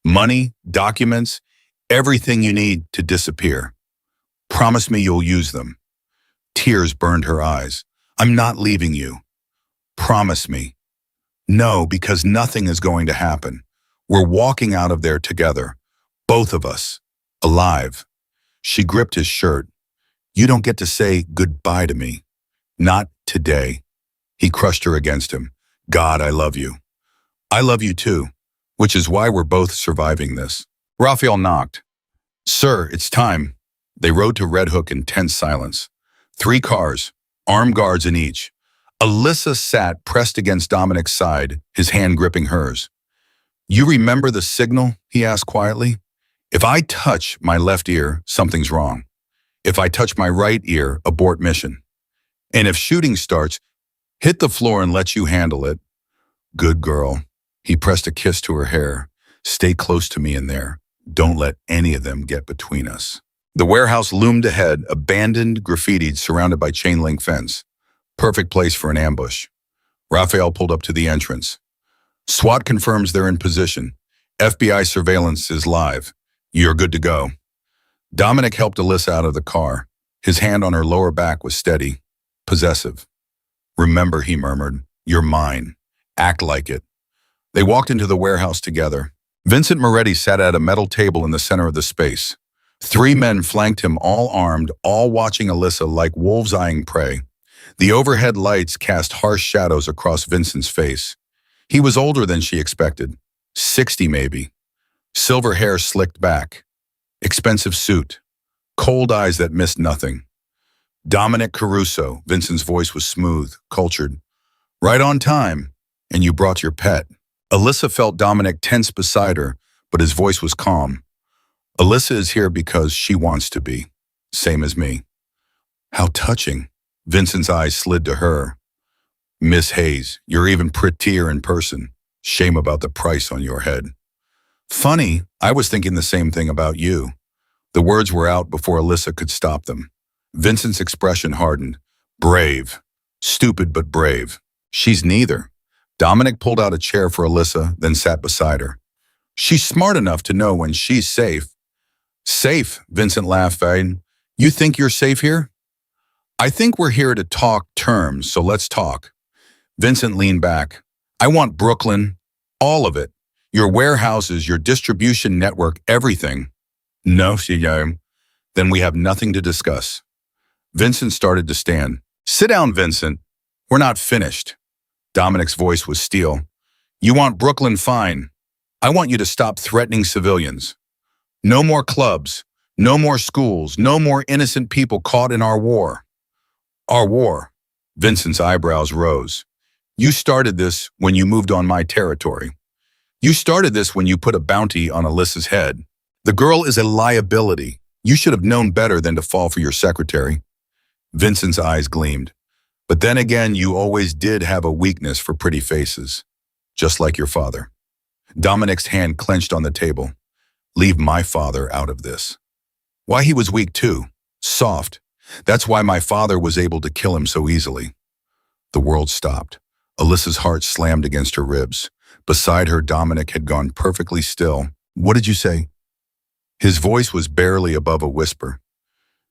money, documents, everything you need to disappear. Promise me you'll use them. Tears burned her eyes. I'm not leaving you. Promise me. No, because nothing is going to happen. We're walking out of there together. Both of us. Alive. She gripped his shirt. You don't get to say goodbye to me. Not today. He crushed her against him. God, I love you. I love you too, which is why we're both surviving this. Raphael knocked. Sir, it's time. They rode to Red Hook in tense silence. 3 cars, armed guards in each. Alyssa sat pressed against Dominic's side, his hand gripping hers. You remember the signal? He asked quietly. If I touch my left ear, something's wrong. If I touch my right ear, abort mission. And if shooting starts, hit the floor and let you handle it. Good girl. He pressed a kiss to her hair. Stay close to me in there. Don't let any of them get between us. The warehouse loomed ahead, abandoned, graffitied, surrounded by chain-link fence. Perfect place for an ambush. Raphael pulled up to the entrance. SWAT confirms they're in position. FBI surveillance is live. You're good to go. Dominic helped Alyssa out of the car. His hand on her lower back was steady, possessive. Remember, he murmured, you're mine. Act like it. They walked into the warehouse together. Vincent Moretti sat at a metal table in the center of the space. 3 men flanked him, all armed, all watching Alyssa like wolves eyeing prey. The overhead lights cast harsh shadows across Vincent's face. He was older than she expected. 60 maybe. Silver hair slicked back. Expensive suit. Cold eyes that missed nothing. Dominic Caruso. Vincent's voice was smooth, cultured. Right on time. And you brought your pet. Alyssa felt Dominic tense beside her, but his voice was calm. Alyssa is here because she wants to be. Same as me. How touching. Vincent's eyes slid to her. Miss Hayes, you're even prettier in person. Shame about the price on your head. Funny, I was thinking the same thing about you. The words were out before Alyssa could stop them. Vincent's expression hardened. Brave. Stupid but brave. She's neither. Dominic pulled out a chair for Alyssa, then sat beside her. She's smart enough to know when she's safe. Safe, Vincent laughed. You think you're safe here? I think we're here to talk terms, so let's talk. Vincent leaned back. I want Brooklyn, all of it. Your warehouses, your distribution network, everything. No, then we have nothing to discuss. Vincent started to stand. Sit down, Vincent. We're not finished. Dominic's voice was steel. You want Brooklyn, fine. I want you to stop threatening civilians. No more clubs, no more schools, no more innocent people caught in our war. Our war. Vincent's eyebrows rose. You started this when you moved on my territory. You started this when you put a bounty on Alyssa's head. The girl is a liability. You should have known better than to fall for your secretary. Vincent's eyes gleamed. But then again, you always did have a weakness for pretty faces, just like your father. Dominic's hand clenched on the table. Leave my father out of this. Why he was weak too. Soft. That's why my father was able to kill him so easily. The world stopped. Alyssa's heart slammed against her ribs. Beside her, Dominic had gone perfectly still. What did you say? His voice was barely above a whisper.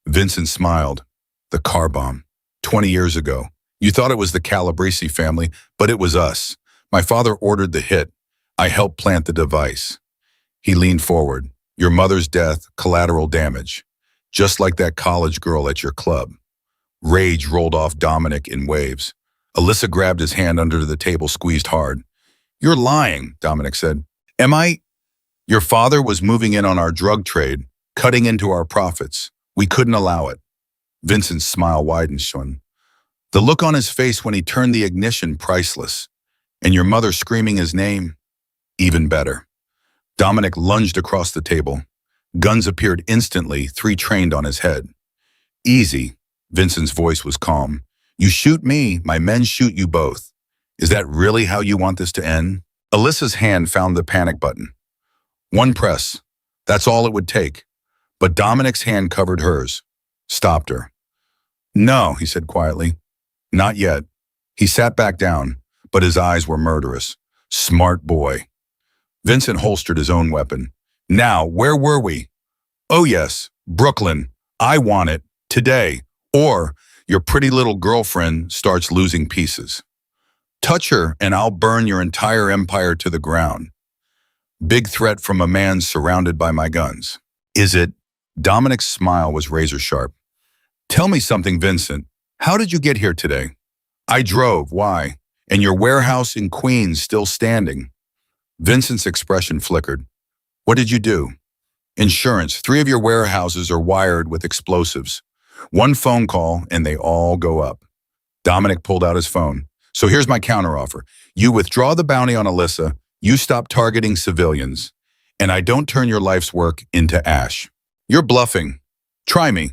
Vincent smiled. The car bomb. 20 years ago. You thought it was the Calabrese family, but it was us. My father ordered the hit. I helped plant the device. He leaned forward. Your mother's death, collateral damage. Just like that college girl at your club. Rage rolled off Dominic in waves. Alyssa grabbed his hand under the table, squeezed hard. You're lying, Dominic said. Am I? Your father was moving in on our drug trade, cutting into our profits. We couldn't allow it. Vincent's smile widened, Shun. The look on his face when he turned the ignition, priceless. And your mother screaming his name, even better. Dominic lunged across the table. Guns appeared instantly, 3 trained on his head. Easy, Vincent's voice was calm. You shoot me, my men shoot you both. Is that really how you want this to end? Alyssa's hand found the panic button. One press. That's all it would take. But Dominic's hand covered hers. Stopped her. No, he said quietly. Not yet. He sat back down, but his eyes were murderous. Smart boy. Vincent holstered his own weapon. Now, where were we? Oh yes, Brooklyn. I want it. Today. Or your pretty little girlfriend starts losing pieces. Touch her and I'll burn your entire empire to the ground. Big threat from a man surrounded by my guns. Is it? Dominic's smile was razor sharp. Tell me something, Vincent. How did you get here today? I drove. Why? And your warehouse in Queens still standing. Vincent's expression flickered. What did you do? Insurance. 3 of your warehouses are wired with explosives. One phone call and they all go up. Dominic pulled out his phone. So here's my counteroffer. You withdraw the bounty on Alyssa, you stop targeting civilians, and I don't turn your life's work into ash. You're bluffing. Try me.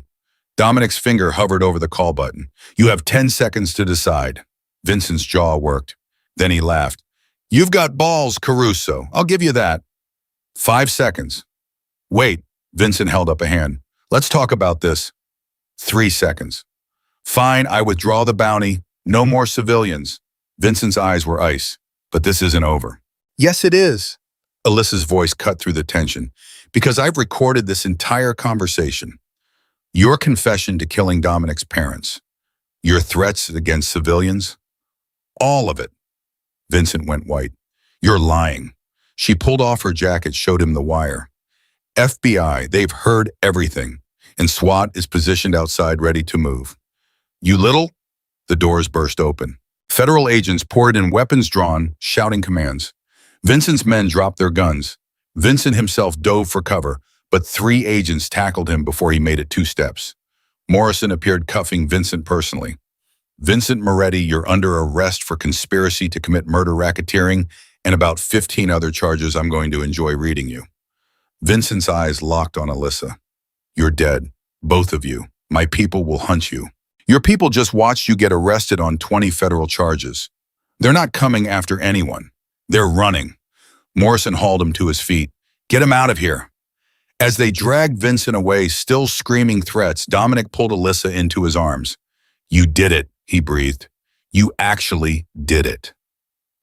Dominic's finger hovered over the call button. You have 10 seconds to decide. Vincent's jaw worked. Then he laughed. You've got balls, Caruso. I'll give you that. 5 seconds. Wait, Vincent held up a hand. Let's talk about this. 3 seconds. Fine, I withdraw the bounty. No more civilians. Vincent's eyes were ice. But this isn't over. Yes, it is. Alyssa's voice cut through the tension. Because I've recorded this entire conversation. Your confession to killing Dominic's parents. Your threats against civilians. All of it. Vincent went white. You're lying. She pulled off her jacket, showed him the wire. FBI, they've heard everything. And SWAT is positioned outside ready to move. You little? The doors burst open. Federal agents poured in, weapons drawn, shouting commands. Vincent's men dropped their guns. Vincent himself dove for cover, but 3 agents tackled him before he made it 2 steps. Morrison appeared, cuffing Vincent personally. Vincent Moretti, you're under arrest for conspiracy to commit murder, racketeering, and about 15 other charges I'm going to enjoy reading you. Vincent's eyes locked on Alyssa. You're dead, both of you. My people will hunt you. Your people just watched you get arrested on 20 federal charges. They're not coming after anyone. They're running. Morrison hauled him to his feet. Get him out of here. As they dragged Vincent away, still screaming threats, Dominic pulled Alyssa into his arms. You did it, he breathed. You actually did it.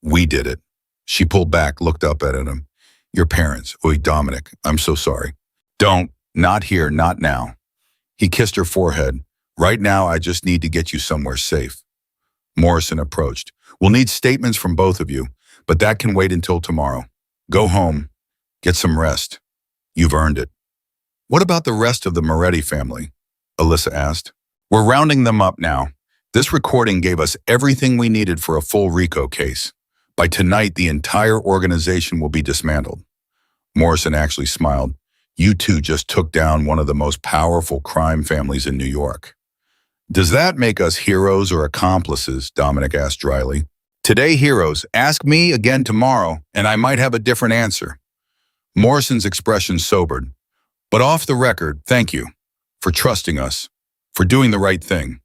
We did it. She pulled back, looked up at him. Your parents. Oi, Dominic, I'm so sorry. Don't. Not here, not now. He kissed her forehead. Right now, I just need to get you somewhere safe. Morrison approached. We'll need statements from both of you, but that can wait until tomorrow. Go home. Get some rest. You've earned it. What about the rest of the Moretti family? Alyssa asked. We're rounding them up now. This recording gave us everything we needed for a full RICO case. By tonight, the entire organization will be dismantled. Morrison actually smiled. You two just took down one of the most powerful crime families in New York. Does that make us heroes or accomplices? Dominic asked dryly. Today, heroes. Ask me again tomorrow, and I might have a different answer. Morrison's expression sobered. But off the record, thank you for trusting us, for doing the right thing.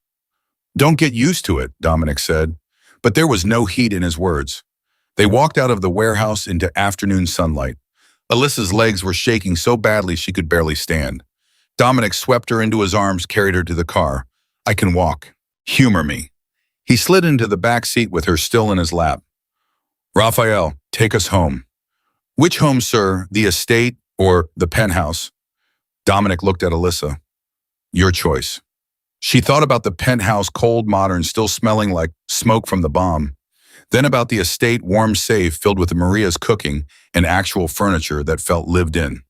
Don't get used to it, Dominic said, but there was no heat in his words. They walked out of the warehouse into afternoon sunlight. Alyssa's legs were shaking so badly she could barely stand. Dominic swept her into his arms, carried her to the car. I can walk. Humor me. He slid into the back seat with her still in his lap. Raphael, take us home. Which home, sir? The estate or the penthouse? Dominic looked at Alyssa. Your choice. She thought about the penthouse, cold, modern, still smelling like smoke from the bomb. Then about the estate, warm, safe, filled with Maria's cooking and actual furniture that felt lived in.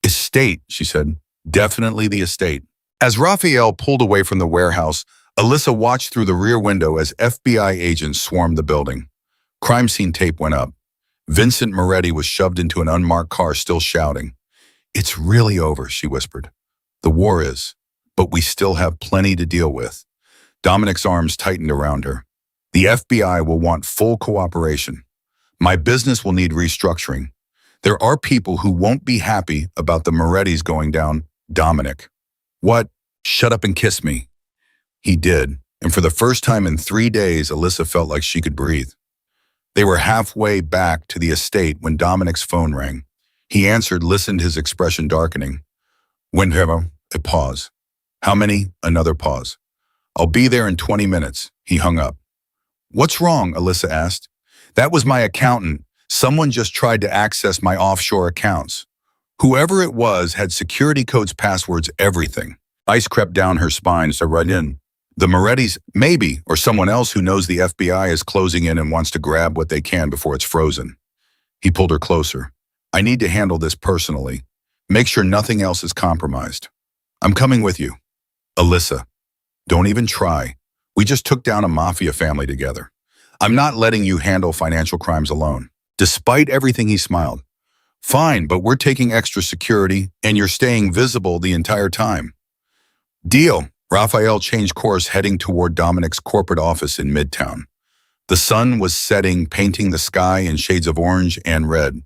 Estate, she said. Definitely the estate. As Raphael pulled away from the warehouse, Alyssa watched through the rear window as FBI agents swarmed the building. Crime scene tape went up. Vincent Moretti was shoved into an unmarked car, still shouting. It's really over, she whispered. The war is, but we still have plenty to deal with. Dominic's arms tightened around her. The FBI will want full cooperation. My business will need restructuring. There are people who won't be happy about the Morettis going down. Dominic. What? Shut up and kiss me. He did, and for the first time in 3 days, Alyssa felt like she could breathe. They were halfway back to the estate when Dominic's phone rang. He answered, listened, his expression darkening. Whenever, a pause. How many? Another pause. I'll be there in 20 minutes. He hung up. What's wrong? Alyssa asked. That was my accountant. Someone just tried to access my offshore accounts. Whoever it was had security codes, passwords, everything. Ice crept down her spine, so right in. The Morettis, maybe, or someone else who knows the FBI is closing in and wants to grab what they can before it's frozen. He pulled her closer. I need to handle this personally. Make sure nothing else is compromised. I'm coming with you. Alyssa, Don't even try. We just took down a mafia family together. I'm not letting you handle financial crimes alone. Despite everything, he smiled. Fine, but we're taking extra security, and you're staying visible the entire time. Deal. Raphael changed course, heading toward Dominic's corporate office in Midtown. The sun was setting, painting the sky in shades of orange and red.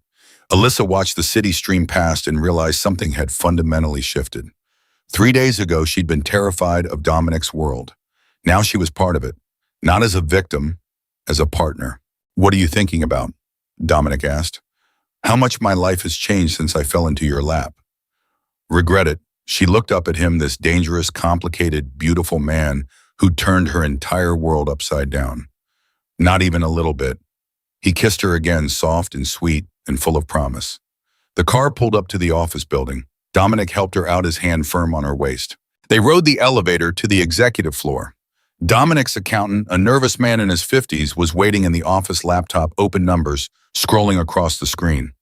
Alyssa watched the city stream past and realized something had fundamentally shifted. 3 days ago, she'd been terrified of Dominic's world. Now she was part of it, not as a victim, as a partner. What are you thinking about? Dominic asked. How much my life has changed since I fell into your lap. Regret it. She looked up at him, this dangerous, complicated, beautiful man who turned her entire world upside down. Not even a little bit. He kissed her again, soft and sweet and full of promise. The car pulled up to the office building. Dominic helped her out, his hand firm on her waist. They rode the elevator to the executive floor. Dominic's accountant, a nervous man in his 50s, was waiting in the office laptop, open numbers, scrolling across the screen.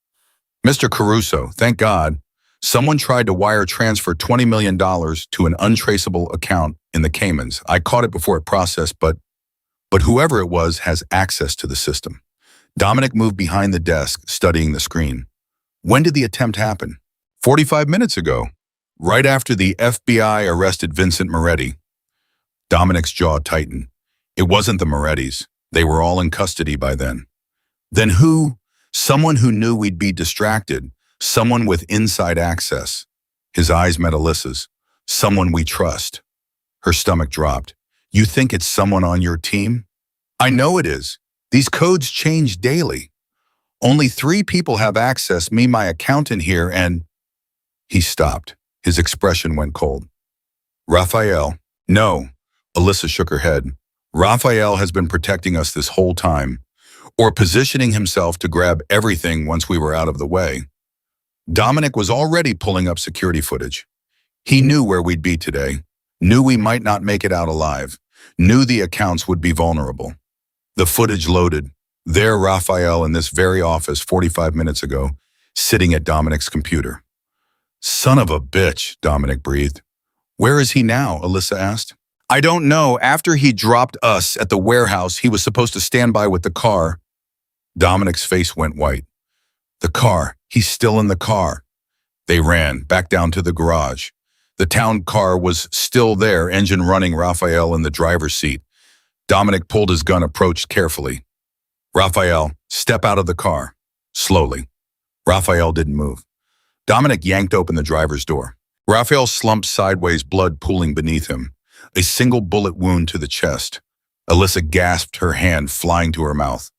Mr. Caruso, thank God. Someone tried to wire transfer $20 million to an untraceable account in the Caymans. I caught it before it processed, but whoever it was has access to the system. Dominic moved behind the desk, studying the screen. When did the attempt happen? 45 minutes ago, right after the FBI arrested Vincent Moretti. Dominic's jaw tightened. It wasn't the Morettis. They were all in custody by then. Then who? Someone who knew we'd be distracted. Someone with inside access. His eyes met Alyssa's. Someone we trust. Her stomach dropped. You think it's someone on your team? I know it is. These codes change daily. Only 3 people have access, me, my accountant here, and... He stopped. His expression went cold. Raphael. No. Alyssa shook her head. Raphael has been protecting us this whole time, or positioning himself to grab everything once we were out of the way. Dominic was already pulling up security footage. He knew where we'd be today, knew we might not make it out alive, knew the accounts would be vulnerable. The footage loaded. There, Raphael in this very office 45 minutes ago, sitting at Dominic's computer. Son of a bitch, Dominic breathed. Where is he now? Alyssa asked. I don't know. After he dropped us at the warehouse, he was supposed to stand by with the car. Dominic's face went white. The car. He's still in the car. They ran back down to the garage. The town car was still there, engine running, Raphael in the driver's seat. Dominic pulled his gun, approached carefully. Raphael, step out of the car. Slowly. Raphael didn't move. Dominic yanked open the driver's door. Raphael slumped sideways, blood pooling beneath him. A single bullet wound to the chest. Alyssa gasped, her hand flying to her mouth.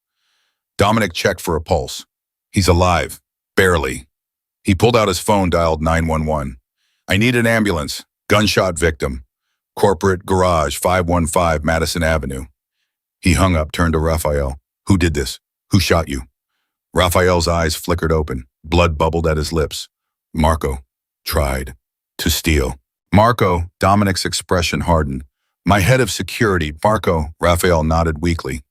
Dominic checked for a pulse. He's alive. Barely. He pulled out his phone, dialed 911. I need an ambulance. Gunshot victim. Corporate garage, 515 Madison Avenue. He hung up, turned to Raphael. Who did this? Who shot you? Raphael's eyes flickered open. Blood bubbled at his lips. Marco tried to steal. Marco, Dominic's expression hardened. My head of security, Marco, Raphael nodded weakly.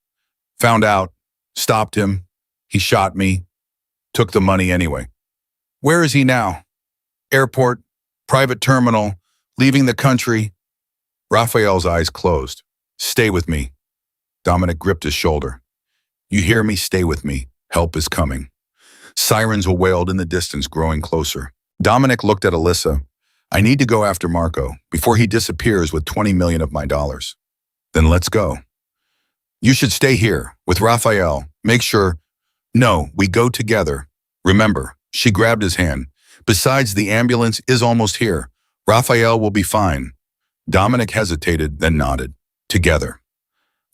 Found out, stopped him, he shot me, took the money anyway. Where is he now? Airport, private terminal, leaving the country. Raphael's eyes closed. Stay with me. Dominic gripped his shoulder. You hear me? Stay with me. Help is coming. Sirens wailed in the distance, growing closer. Dominic looked at Alyssa. I need to go after Marco before he disappears with 20 million of my dollars. Then let's go. You should stay here with Raphael. Make sure. No, we go together. Remember, she grabbed his hand. Besides, the ambulance is almost here. Raphael will be fine. Dominic hesitated, then nodded. Together.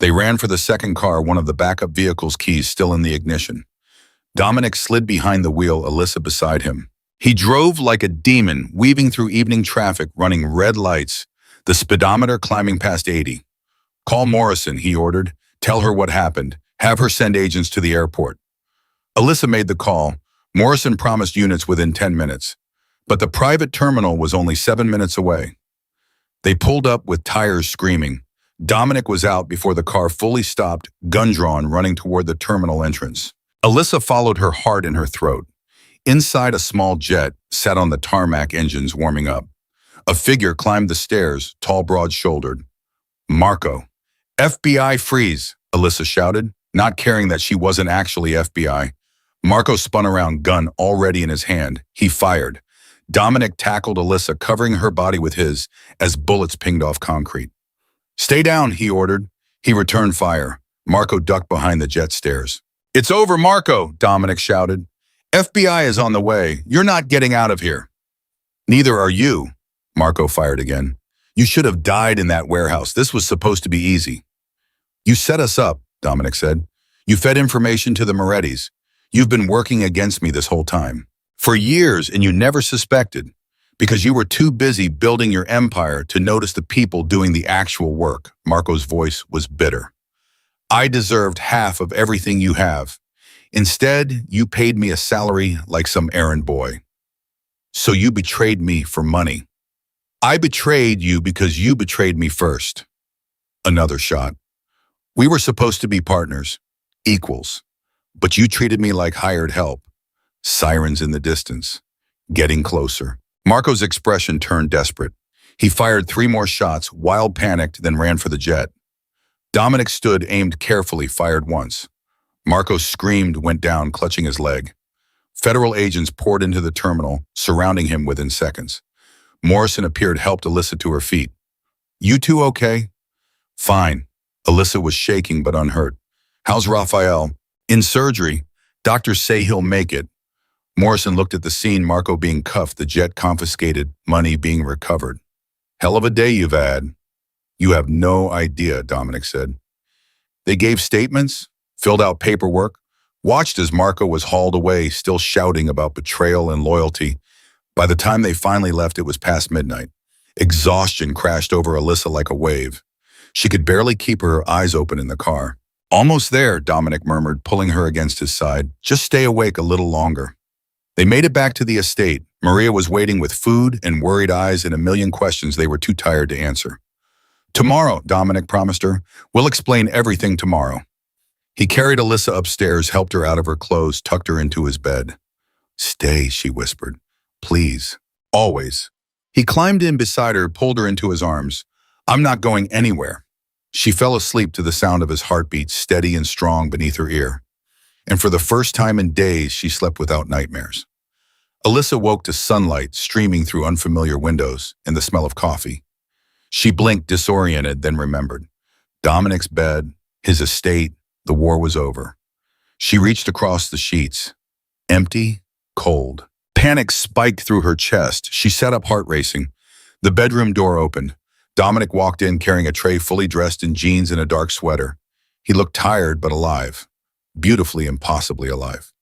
They ran for the second car, one of the backup vehicle's keys still in the ignition. Dominic slid behind the wheel, Alyssa beside him. He drove like a demon, weaving through evening traffic, running red lights, the speedometer climbing past 80. Call Morrison, he ordered. Tell her what happened. Have her send agents to the airport. Alyssa made the call. Morrison promised units within 10 minutes. But the private terminal was only 7 minutes away. They pulled up with tires screaming. Dominic was out before the car fully stopped, gun drawn, running toward the terminal entrance. Alyssa followed, her heart in her throat. Inside, a small jet sat on the tarmac, engines warming up. A figure climbed the stairs, tall, broad-shouldered. Marco. FBI freeze, Alyssa shouted, not caring that she wasn't actually FBI. Marco spun around, gun already in his hand. He fired. Dominic tackled Alyssa, covering her body with his, as bullets pinged off concrete. Stay down, he ordered. He returned fire. Marco ducked behind the jet stairs. It's over, Marco, Dominic shouted. FBI is on the way. You're not getting out of here. Neither are you, Marco fired again. You should have died in that warehouse. This was supposed to be easy. You set us up, Dominic said. You fed information to the Morettis. You've been working against me this whole time. For years, and you never suspected, because you were too busy building your empire to notice the people doing the actual work. Marco's voice was bitter. I deserved half of everything you have. Instead, you paid me a salary like some errand boy. So you betrayed me for money. I betrayed you because you betrayed me first. Another shot. We were supposed to be partners, equals, but you treated me like hired help. Sirens in the distance, getting closer. Marco's expression turned desperate. He fired 3 more shots, wild panicked, then ran for the jet. Dominic stood, aimed carefully, fired once. Marco screamed, went down, clutching his leg. Federal agents poured into the terminal, surrounding him within seconds. Morrison appeared, helped Alyssa to her feet. You two okay? Fine. Alyssa was shaking but unhurt. How's Raphael? In surgery. Doctors say he'll make it. Morrison looked at the scene, Marco being cuffed, the jet confiscated, money being recovered. Hell of a day you've had. You have no idea, Dominic said. They gave statements, filled out paperwork, watched as Marco was hauled away, still shouting about betrayal and loyalty. By the time they finally left, it was past midnight. Exhaustion crashed over Alyssa like a wave. She could barely keep her eyes open in the car. Almost there, Dominic murmured, pulling her against his side. Just stay awake a little longer. They made it back to the estate. Maria was waiting with food and worried eyes and a million questions they were too tired to answer. Tomorrow, Dominic promised her. We'll explain everything tomorrow. He carried Alyssa upstairs, helped her out of her clothes, tucked her into his bed. Stay, she whispered. Please. Always. He climbed in beside her, pulled her into his arms. I'm not going anywhere. She fell asleep to the sound of his heartbeat, steady and strong beneath her ear. And for the first time in days, she slept without nightmares. Alyssa woke to sunlight streaming through unfamiliar windows and the smell of coffee. She blinked, disoriented, then remembered. Dominic's bed, his estate, the war was over. She reached across the sheets. Empty, cold. Panic spiked through her chest. She sat up, heart racing. The bedroom door opened. Dominic walked in carrying a tray, fully dressed in jeans and a dark sweater. He looked tired but alive. Beautifully, impossibly alive.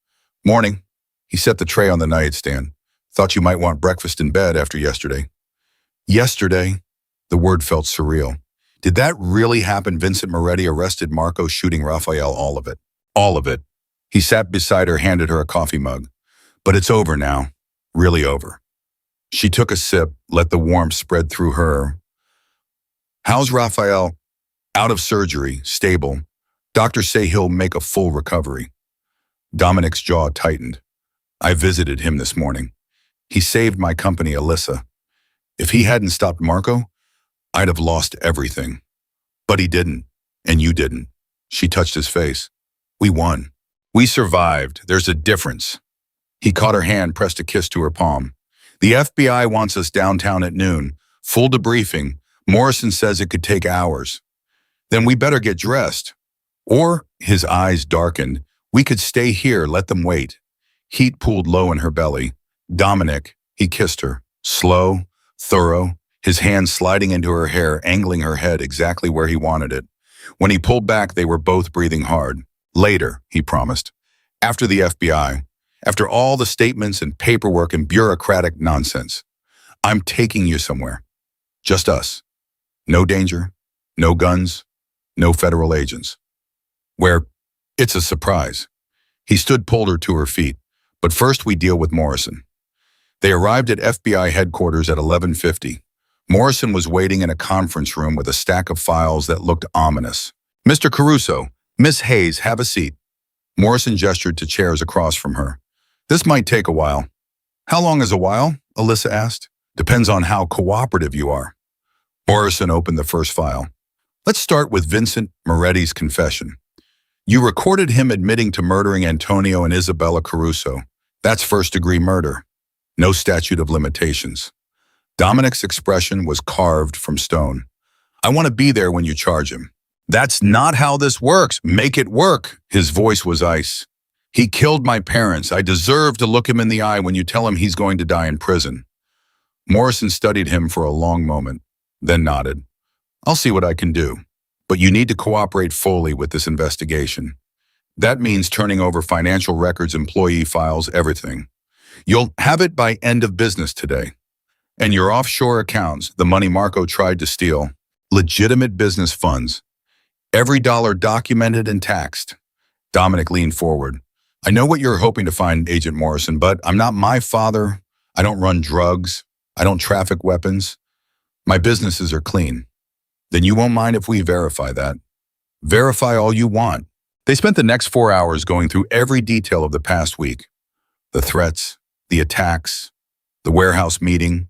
Morning. He set the tray on the nightstand. Thought you might want breakfast in bed after yesterday. Yesterday? The word felt surreal. Did that really happen? Vincent Moretti arrested Marco, shooting Raphael, all of it. All of it. He sat beside her, handed her a coffee mug. But it's over now. Really over. She took a sip, let the warmth spread through her. How's Raphael? Out of surgery, stable. Doctors say he'll make a full recovery. Dominic's jaw tightened. I visited him this morning. He saved my company, Alyssa. If he hadn't stopped Marco, I'd have lost everything. But he didn't, and you didn't. She touched his face. We won. We survived. There's a difference. He caught her hand, pressed a kiss to her palm. The FBI wants us downtown at noon. Full debriefing. Morrison says it could take hours. Then we better get dressed. Or, his eyes darkened, we could stay here, let them wait. Heat pooled low in her belly. Dominic, he kissed her. Slow, thorough, his hands sliding into her hair, angling her head exactly where he wanted it. When he pulled back, they were both breathing hard. Later, he promised. After the FBI. After all the statements and paperwork and bureaucratic nonsense. I'm taking you somewhere. Just us. No danger, no guns, no federal agents. Where it's a surprise. He stood, pulled her to her feet. But first we deal with Morrison. They arrived at FBI headquarters at 11:50. Morrison was waiting in a conference room with a stack of files that looked ominous. Mr. Caruso, Miss Hayes, have a seat. Morrison gestured to chairs across from her. This might take a while. How long is a while? Alyssa asked. Depends on how cooperative you are. Morrison opened the first file. Let's start with Vincent Moretti's confession. You recorded him admitting to murdering Antonio and Isabella Caruso. That's first-degree murder. No statute of limitations. Dominic's expression was carved from stone. I want to be there when you charge him. That's not how this works. Make it work. His voice was ice. He killed my parents. I deserve to look him in the eye when you tell him he's going to die in prison. Morrison studied him for a long moment, then nodded. I'll see what I can do. But you need to cooperate fully with this investigation. That means turning over financial records, employee files, everything. You'll have it by end of business today. And your offshore accounts, the money Marco tried to steal, legitimate business funds. Every dollar documented and taxed. Dominic leaned forward. I know what you're hoping to find, Agent Morrison, but I'm not my father. I don't run drugs. I don't traffic weapons. My businesses are clean. Then you won't mind if we verify that. Verify all you want. They spent the next 4 hours going through every detail of the past week. The threats, the attacks, the warehouse meeting,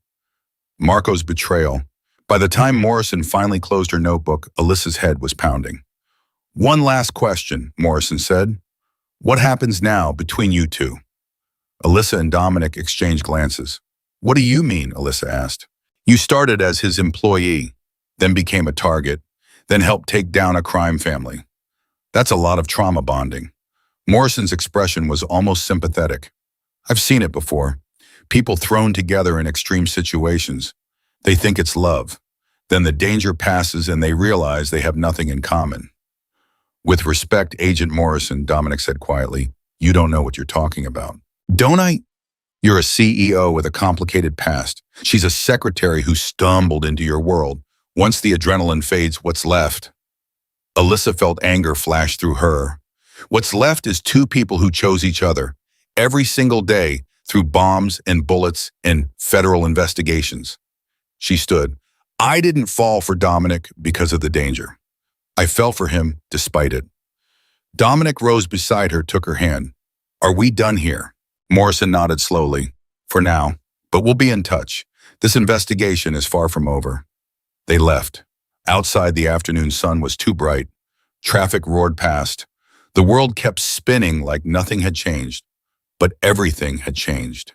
Marco's betrayal. By the time Morrison finally closed her notebook, Alyssa's head was pounding. One last question, Morrison said. What happens now between you two? Alyssa and Dominic exchanged glances. What do you mean? Alyssa asked. You started as his employee, then became a target, then helped take down a crime family. That's a lot of trauma bonding. Morrison's expression was almost sympathetic. I've seen it before. People thrown together in extreme situations. They think it's love. Then the danger passes and they realize they have nothing in common. With respect, Agent Morrison, Dominic said quietly, you don't know what you're talking about. Don't I? You're a CEO with a complicated past. She's a secretary who stumbled into your world. Once the adrenaline fades, what's left? Alyssa felt anger flash through her. What's left is two people who chose each other, every single day, through bombs and bullets and federal investigations. She stood. I didn't fall for Dominic because of the danger. I fell for him despite it. Dominic rose beside her, took her hand. Are we done here? Morrison nodded slowly. For now, but we'll be in touch. This investigation is far from over. They left. Outside, the afternoon sun was too bright. Traffic roared past. The world kept spinning like nothing had changed. But everything had changed.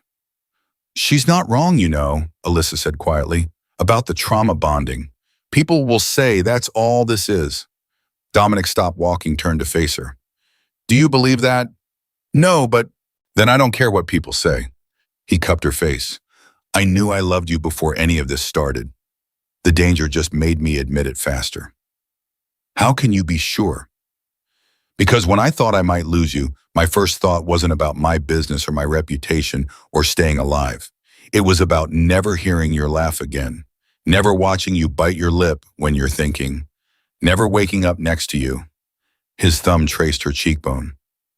She's not wrong, you know, Alyssa said quietly, about the trauma bonding. People will say that's all this is. Dominic stopped walking, turned to face her. Do you believe that? No, but then I don't care what people say. He cupped her face. I knew I loved you before any of this started. The danger just made me admit it faster. How can you be sure? Because when I thought I might lose you, my first thought wasn't about my business or my reputation or staying alive. It was about never hearing your laugh again, never watching you bite your lip when you're thinking, never waking up next to you. His thumb traced her cheekbone.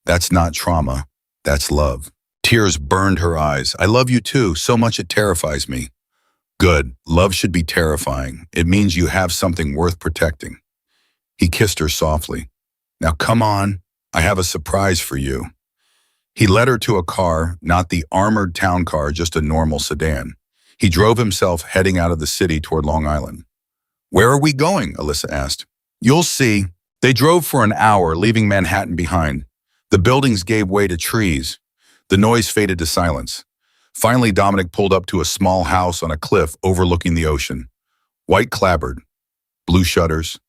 That's not trauma, that's love. Tears burned her eyes. I love you too, so much it terrifies me. Good, love should be terrifying. It means you have something worth protecting. He kissed her softly. Now come on, I have a surprise for you. He led her to a car, not the armored town car, just a normal sedan. He drove himself, heading out of the city toward Long Island. Where are we going? Alyssa asked. You'll see. They drove for an hour, leaving Manhattan behind. The buildings gave way to trees. The noise faded to silence. Finally, Dominic pulled up to a small house on a cliff overlooking the ocean. White clapboard, blue shutters,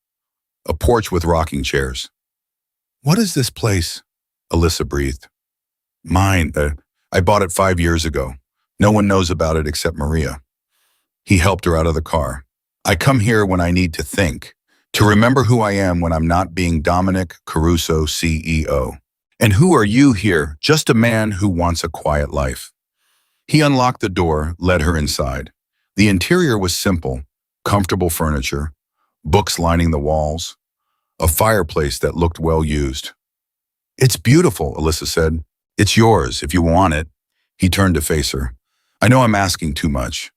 a porch with rocking chairs. What is this place? Alyssa breathed. Mine. I bought it 5 years ago. No one knows about it except Maria. He helped her out of the car. I come here when I need to think, to remember who I am when I'm not being Dominic Caruso, CEO. And who are you here? Just a man who wants a quiet life. He unlocked the door, led her inside. The interior was simple, comfortable furniture, books lining the walls, a fireplace that looked well used. It's beautiful, Alyssa said. It's yours if you want it. He turned to face her. I know I'm asking too much.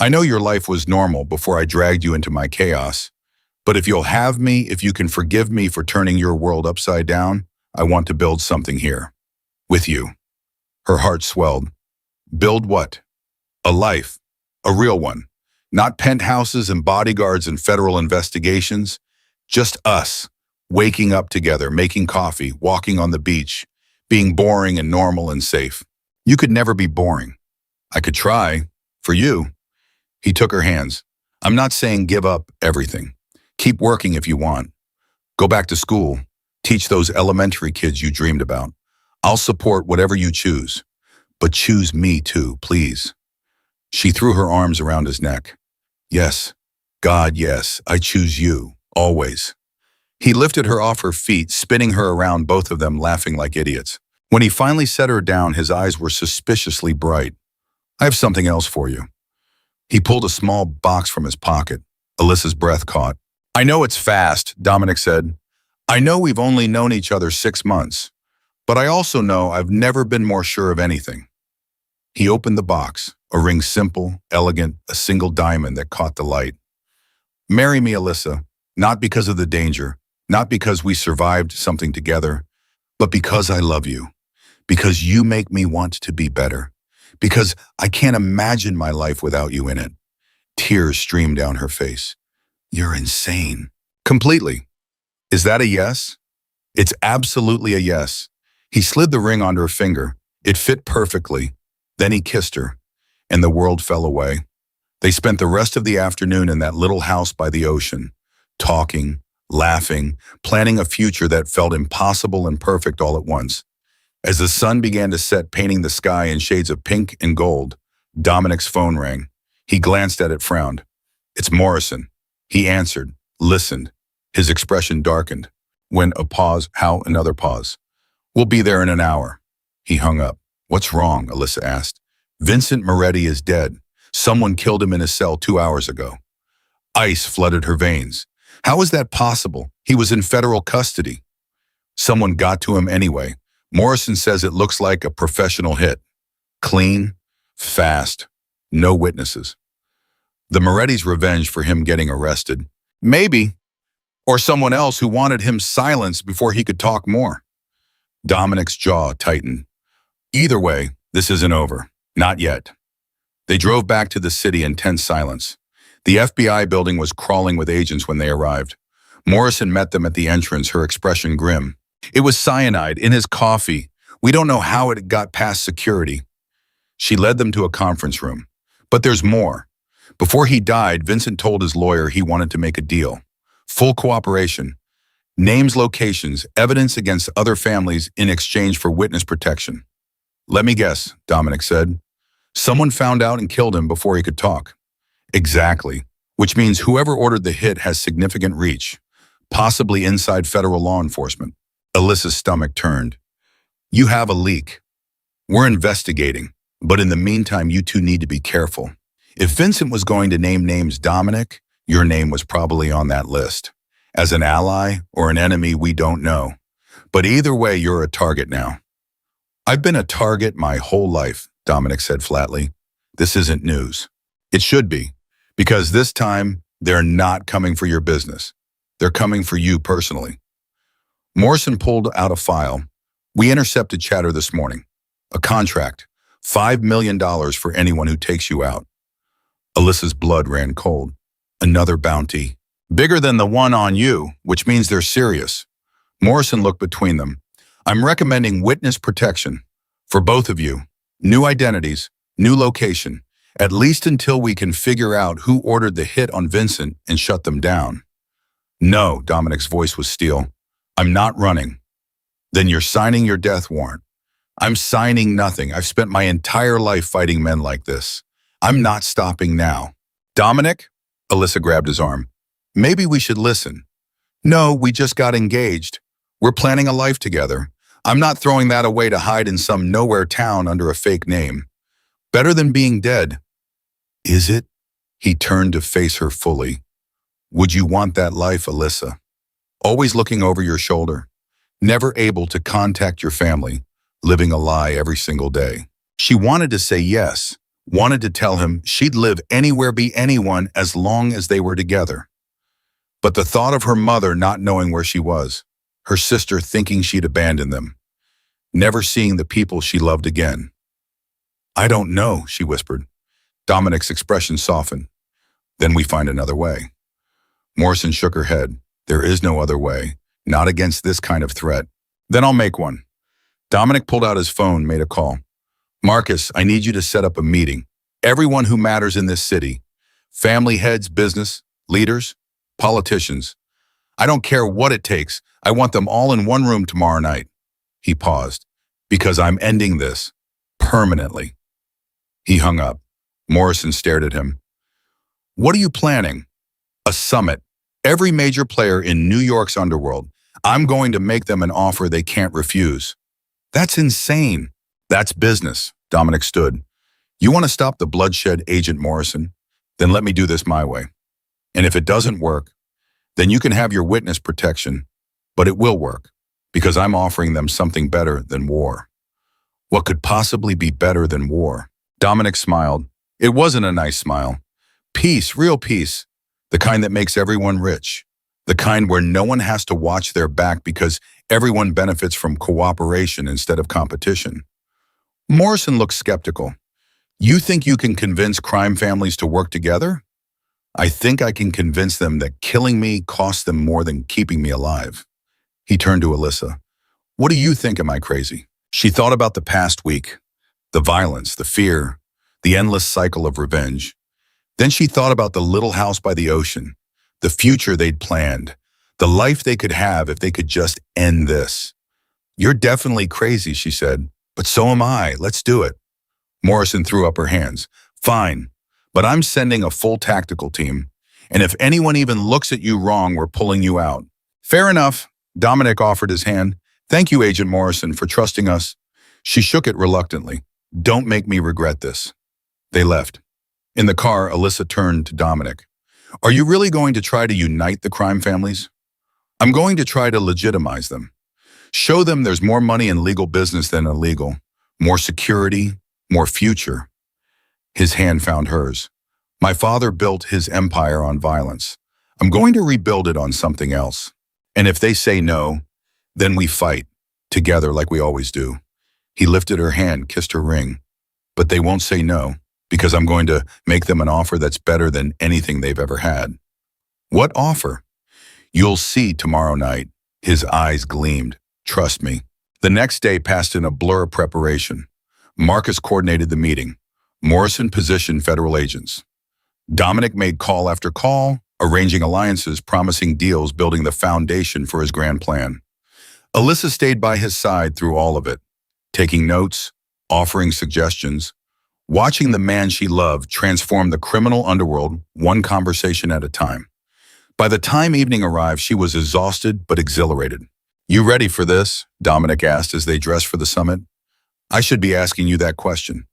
I know your life was normal before I dragged you into my chaos. But if you'll have me, if you can forgive me for turning your world upside down, I want to build something here. With you. Her heart swelled. Build what? A life. A real one. Not penthouses and bodyguards and federal investigations. Just us, waking up together, making coffee, walking on the beach, being boring and normal and safe. You could never be boring. I could try. For you. He took her hands. I'm not saying give up everything. Keep working if you want. Go back to school. Teach those elementary kids you dreamed about. I'll support whatever you choose. But choose me too, please. She threw her arms around his neck. Yes, God, yes, I choose you, always. He lifted her off her feet, spinning her around, both of them laughing like idiots. When he finally set her down, his eyes were suspiciously bright. I have something else for you. He pulled a small box from his pocket. Alyssa's breath caught. I know it's fast, Dominic said. I know we've only known each other 6 months, but I also know I've never been more sure of anything. He opened the box, a ring simple, elegant, a single diamond that caught the light. Marry me, Alyssa, not because of the danger, not because we survived something together, but because I love you, because you make me want to be better, because I can't imagine my life without you in it. Tears streamed down her face. You're insane. Completely. Is that a yes? It's absolutely a yes. He slid the ring onto her finger. It fit perfectly. Then he kissed her, and the world fell away. They spent the rest of the afternoon in that little house by the ocean, talking, laughing, planning a future that felt impossible and perfect all at once. As the sun began to set, painting the sky in shades of pink and gold, Dominic's phone rang. He glanced at it, frowned. It's Morrison. He answered, listened. His expression darkened. When a pause, how another pause. We'll be there in an hour. He hung up. What's wrong? Alyssa asked. Vincent Moretti is dead. Someone killed him in his cell 2 hours ago. Ice flooded her veins. How is that possible? He was in federal custody. Someone got to him anyway. Morrison says it looks like a professional hit. Clean, fast, no witnesses. The Moretti's revenge for him getting arrested. Maybe. Or someone else who wanted him silenced before he could talk more. Dominic's jaw tightened. Either way, this isn't over. Not yet. They drove back to the city in tense silence. The FBI building was crawling with agents when they arrived. Morrison met them at the entrance, her expression grim. It was cyanide in his coffee. We don't know how it got past security. She led them to a conference room. But there's more. Before he died, Vincent told his lawyer he wanted to make a deal. Full cooperation. Names, locations, evidence against other families in exchange for witness protection. Let me guess, Dominic said. Someone found out and killed him before he could talk. Exactly. Which means whoever ordered the hit has significant reach, possibly inside federal law enforcement. Alyssa's stomach turned. You have a leak. We're investigating, but in the meantime, you two need to be careful. If Vincent was going to name names, Dominic, your name was probably on that list. As an ally or an enemy, we don't know. But either way, you're a target now. I've been a target my whole life, Dominic said flatly. This isn't news. It should be, because this time, they're not coming for your business. They're coming for you personally. Morrison pulled out a file. We intercepted chatter this morning. A contract. $5 million for anyone who takes you out. Alyssa's blood ran cold. Another bounty. Bigger than the one on you, which means they're serious. Morrison looked between them. I'm recommending witness protection. For both of you. New identities, new location. At least until we can figure out who ordered the hit on Vincent and shut them down. No, Dominic's voice was steel. I'm not running. Then you're signing your death warrant. I'm signing nothing. I've spent my entire life fighting men like this. I'm not stopping now. Dominic? Alyssa grabbed his arm. Maybe we should listen. No, we just got engaged. We're planning a life together. I'm not throwing that away to hide in some nowhere town under a fake name. Better than being dead. Is it? He turned to face her fully. Would you want that life, Alyssa? Always looking over your shoulder. Never able to contact your family. Living a lie every single day. She wanted to say yes. Wanted to tell him she'd live anywhere, be anyone, as long as they were together. But the thought of her mother not knowing where she was, her sister thinking she'd abandoned them, never seeing the people she loved again. I don't know, she whispered. Dominic's expression softened. Then we find another way. Morrison shook her head. There is no other way. Not against this kind of threat. Then I'll make one. Dominic pulled out his phone, made a call. Marcus, I need you to set up a meeting. Everyone who matters in this city. Family heads, business, leaders, politicians. I don't care what it takes. I want them all in one room tomorrow night. He paused. Because I'm ending this. Permanently. He hung up. Morrison stared at him. What are you planning? A summit. Every major player in New York's underworld. I'm going to make them an offer they can't refuse. That's insane. That's business. Dominic stood. You want to stop the bloodshed, Agent Morrison? Then let me do this my way. And if it doesn't work, then you can have your witness protection. But it will work, because I'm offering them something better than war. What could possibly be better than war? Dominic smiled. It wasn't a nice smile. Peace, real peace. The kind that makes everyone rich. The kind where no one has to watch their back because everyone benefits from cooperation instead of competition. Morrison looked skeptical. You think you can convince crime families to work together? I think I can convince them that killing me costs them more than keeping me alive. He turned to Alyssa. What do you think? Am I crazy? She thought about the past week, the violence, the fear, the endless cycle of revenge. Then she thought about the little house by the ocean, the future they'd planned, the life they could have if they could just end this. You're definitely crazy, she said, but so am I. Let's do it. Morrison threw up her hands. Fine, but I'm sending a full tactical team, and if anyone even looks at you wrong, we're pulling you out. Fair enough. Dominic offered his hand. Thank you, Agent Morrison, for trusting us. She shook it reluctantly. Don't make me regret this. They left. In the car, Alyssa turned to Dominic. Are you really going to try to unite the crime families? I'm going to try to legitimize them. Show them there's more money in legal business than illegal. More security, more future. His hand found hers. My father built his empire on violence. I'm going to rebuild it on something else. And if they say no, then we fight, together like we always do. He lifted her hand, kissed her ring. But they won't say no, because I'm going to make them an offer that's better than anything they've ever had. What offer? You'll see tomorrow night. His eyes gleamed. Trust me. The next day passed in a blur of preparation. Marcus coordinated the meeting. Morrison positioned federal agents. Dominic made call after call, arranging alliances, promising deals, building the foundation for his grand plan. Alyssa stayed by his side through all of it, taking notes, offering suggestions, watching the man she loved transform the criminal underworld one conversation at a time. By the time evening arrived, she was exhausted but exhilarated. You ready for this? Dominic asked as they dressed for the summit. I should be asking you that question.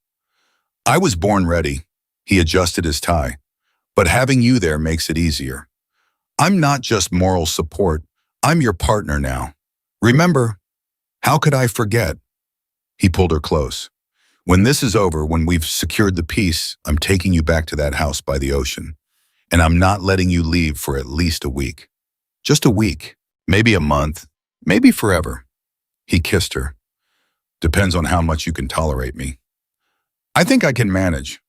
I was born ready. He adjusted his tie. But having you there makes it easier. I'm not just moral support. I'm your partner now. Remember, how could I forget? He pulled her close. When this is over, when we've secured the peace, I'm taking you back to that house by the ocean. And I'm not letting you leave for at least a week. Just a week, maybe a month, maybe forever. He kissed her. Depends on how much you can tolerate me. I think I can manage.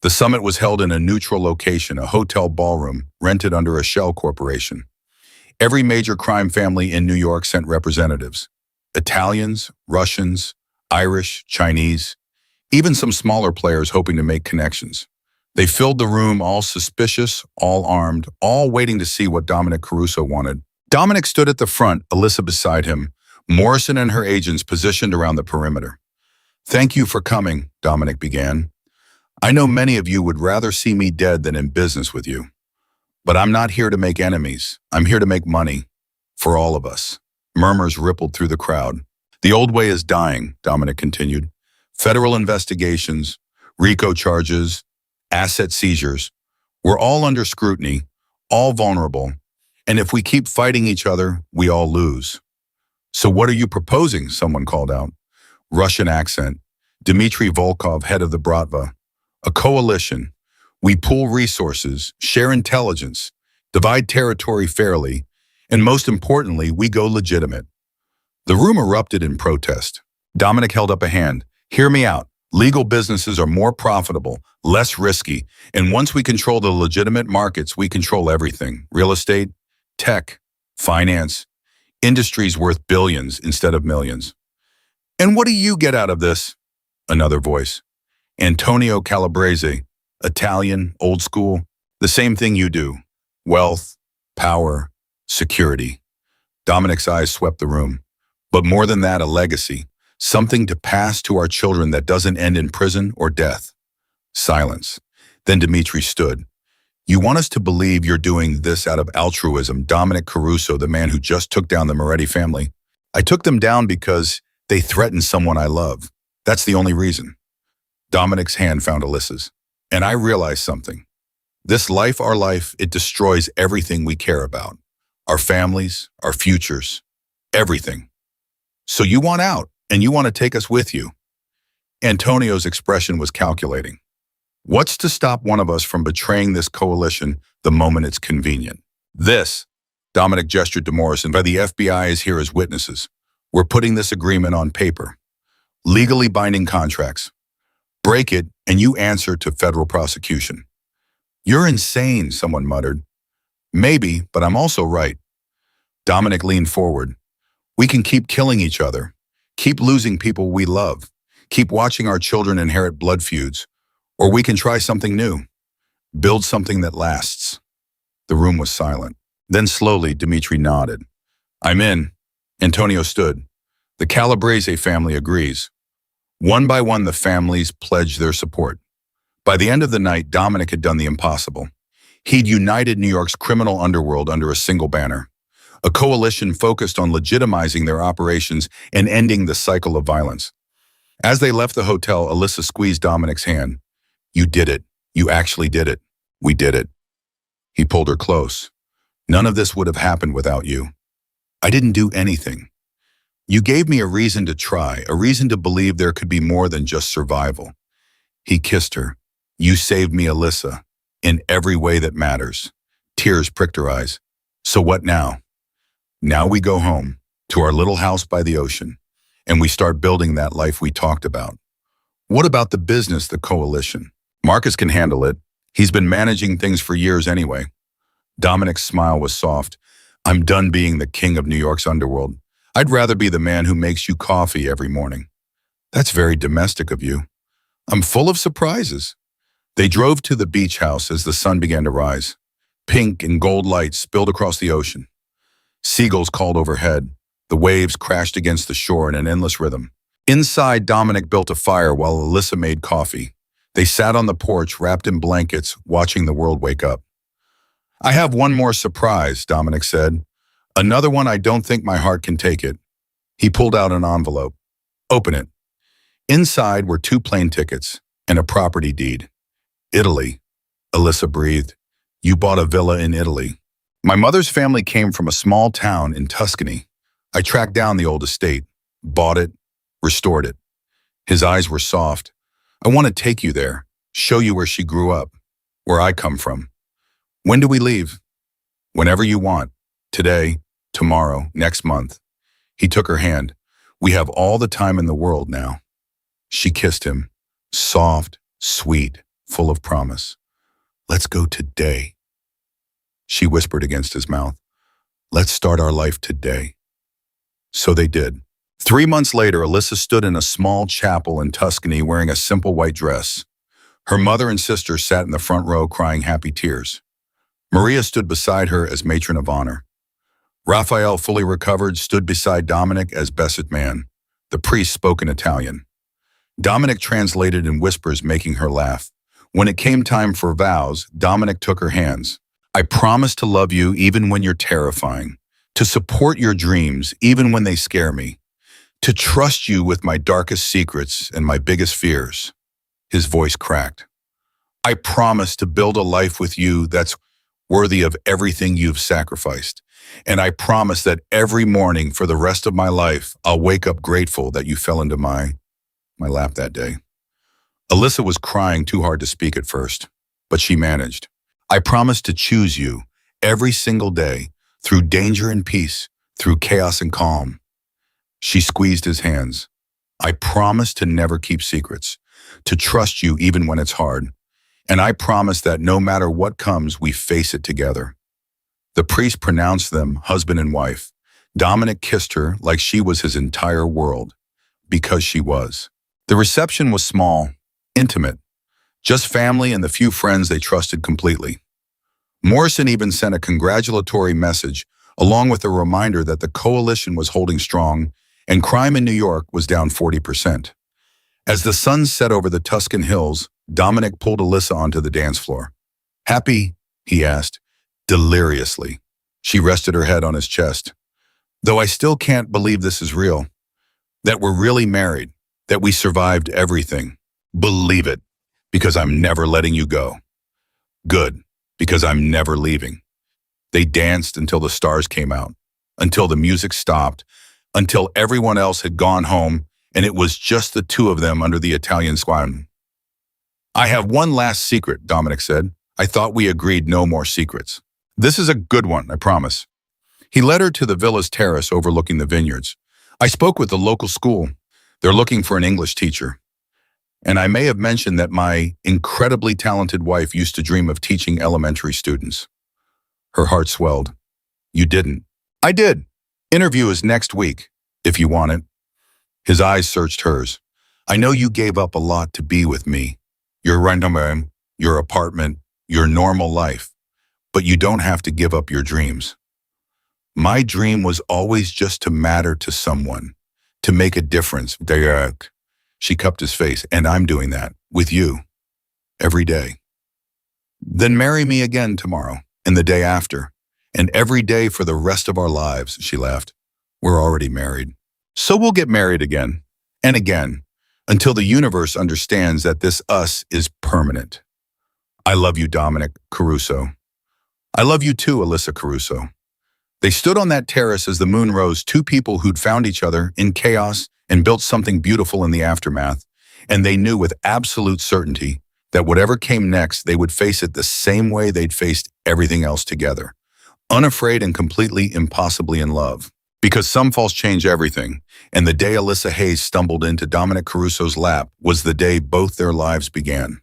The summit was held in a neutral location, a hotel ballroom rented under a shell corporation. Every major crime family in New York sent representatives. Italians, Russians, Irish, Chinese, even some smaller players hoping to make connections. They filled the room, all suspicious, all armed, all waiting to see what Dominic Caruso wanted. Dominic stood at the front, Alyssa beside him, Morrison and her agents positioned around the perimeter. Thank you for coming, Dominic began. I know many of you would rather see me dead than in business with you. But I'm not here to make enemies. I'm here to make money. For all of us. Murmurs rippled through the crowd. The old way is dying, Dominic continued. Federal investigations, RICO charges, asset seizures. We're all under scrutiny, all vulnerable. And if we keep fighting each other, we all lose. So what are you proposing? Someone called out. Russian accent. Dmitry Volkov, head of the Bratva. A coalition. We pool resources, share intelligence, divide territory fairly, and most importantly, we go legitimate. The room erupted in protest. Dominic held up a hand. Hear me out. Legal businesses are more profitable, less risky, and once we control the legitimate markets, we control everything. Real estate, tech, finance, industries worth billions instead of millions. And what do you get out of this? Another voice. Antonio Calabrese, Italian, old school, the same thing you do. Wealth, power, security. Dominic's eyes swept the room. But more than that, a legacy. Something to pass to our children that doesn't end in prison or death. Silence. Then Dimitri stood. You want us to believe you're doing this out of altruism, Dominic Caruso, the man who just took down the Moretti family. I took them down because they threatened someone I love. That's the only reason. Dominic's hand found Alyssa's. And I realized something. This life, our life, it destroys everything we care about. Our families, our futures, everything. So you want out, and you want to take us with you. Antonio's expression was calculating. What's to stop one of us from betraying this coalition the moment it's convenient? This, Dominic gestured to Morrison, by the FBI is here as witnesses. We're putting this agreement on paper. Legally binding contracts. Break it, and you answer to federal prosecution. You're insane, someone muttered. Maybe, but I'm also right. Dominic leaned forward. We can keep killing each other, keep losing people we love, keep watching our children inherit blood feuds, or we can try something new, build something that lasts. The room was silent. Then slowly, Dimitri nodded. I'm in. Antonio stood. The Calabrese family agrees. One by one, the families pledged their support. By the end of the night, Dominic had done the impossible. He'd united New York's criminal underworld under a single banner, a coalition focused on legitimizing their operations and ending the cycle of violence. As they left the hotel, Alyssa squeezed Dominic's hand. You did it. You actually did it. We did it. He pulled her close. None of this would have happened without you. I didn't do anything. You gave me a reason to try, a reason to believe there could be more than just survival. He kissed her. You saved me, Alyssa, in every way that matters. Tears pricked her eyes. So what now? Now we go home, to our little house by the ocean, and we start building that life we talked about. What about the business, the coalition? Marcus can handle it. He's been managing things for years anyway. Dominic's smile was soft. I'm done being the king of New York's underworld. I'd rather be the man who makes you coffee every morning. That's very domestic of you. I'm full of surprises. They drove to the beach house as the sun began to rise. Pink and gold lights spilled across the ocean. Seagulls called overhead. The waves crashed against the shore in an endless rhythm. Inside, Dominic built a fire while Alyssa made coffee. They sat on the porch, wrapped in blankets, watching the world wake up. I have one more surprise, Dominic said. Another one I don't think my heart can take it. He pulled out an envelope. Open it. Inside were 2 plane tickets and a property deed. Italy. Alyssa breathed. You bought a villa in Italy. My mother's family came from a small town in Tuscany. I tracked down the old estate, bought it, restored it. His eyes were soft. I want to take you there, show you where she grew up, where I come from. When do we leave? Whenever you want. Today, tomorrow, next month. He took her hand. We have all the time in the world now. She kissed him, soft, sweet, full of promise. Let's go today. She whispered against his mouth. Let's start our life today. So they did. 3 months later, Alyssa stood in a small chapel in Tuscany wearing a simple white dress. Her mother and sister sat in the front row crying happy tears. Maria stood beside her as matron of honor. Raphael, fully recovered, stood beside Dominic as best man. The priest spoke in Italian. Dominic translated in whispers, making her laugh. When it came time for vows, Dominic took her hands. I promise to love you even when you're terrifying, to support your dreams even when they scare me, to trust you with my darkest secrets and my biggest fears. His voice cracked. I promise to build a life with you that's worthy of everything you've sacrificed. And I promise that every morning for the rest of my life, I'll wake up grateful that you fell into my lap that day. Alyssa was crying too hard to speak at first, but she managed. I promise to choose you every single day, through danger and peace, through chaos and calm. She squeezed his hands. I promise to never keep secrets, to trust you even when it's hard. And I promise that no matter what comes, we face it together. The priest pronounced them husband and wife. Dominic kissed her like she was his entire world, because she was. The reception was small, intimate, just family and the few friends they trusted completely. Morrison even sent a congratulatory message, along with a reminder that the coalition was holding strong and crime in New York was down 40%. As the sun set over the Tuscan hills, Dominic pulled Alyssa onto the dance floor. "Happy?" he asked, deliriously. She rested her head on his chest. "Though I still can't believe this is real. That we're really married. That we survived everything. Believe it, because I'm never letting you go. Good, because I'm never leaving." They danced until the stars came out, until the music stopped, until everyone else had gone home, and it was just the two of them under the Italian sky. "I have one last secret," Dominic said. "I thought we agreed no more secrets. This is a good one, I promise." He led her to the villa's terrace overlooking the vineyards. "I spoke with the local school. They're looking for an English teacher. And I may have mentioned that my incredibly talented wife used to dream of teaching elementary students." Her heart swelled. "You didn't." "I did. Interview is next week, if you want it." His eyes searched hers. "I know you gave up a lot to be with me. Your rent, your apartment, your normal life. But you don't have to give up your dreams. My dream was always just to matter to someone, to make a difference." She cupped his face. "And I'm doing that, with you, every day." "Then marry me again tomorrow, and the day after, and every day for the rest of our lives," she laughed. "We're already married. So we'll get married again, and again, until the universe understands that this us is permanent. I love you, Dominic Caruso. I love you too, Alyssa Caruso." They stood on that terrace as the moon rose, two people who'd found each other in chaos and built something beautiful in the aftermath, and they knew with absolute certainty that whatever came next, they would face it the same way they'd faced everything else together, unafraid and completely impossibly in love. Because some falls change everything, and the day Alyssa Hayes stumbled into Dominic Caruso's lap was the day both their lives began.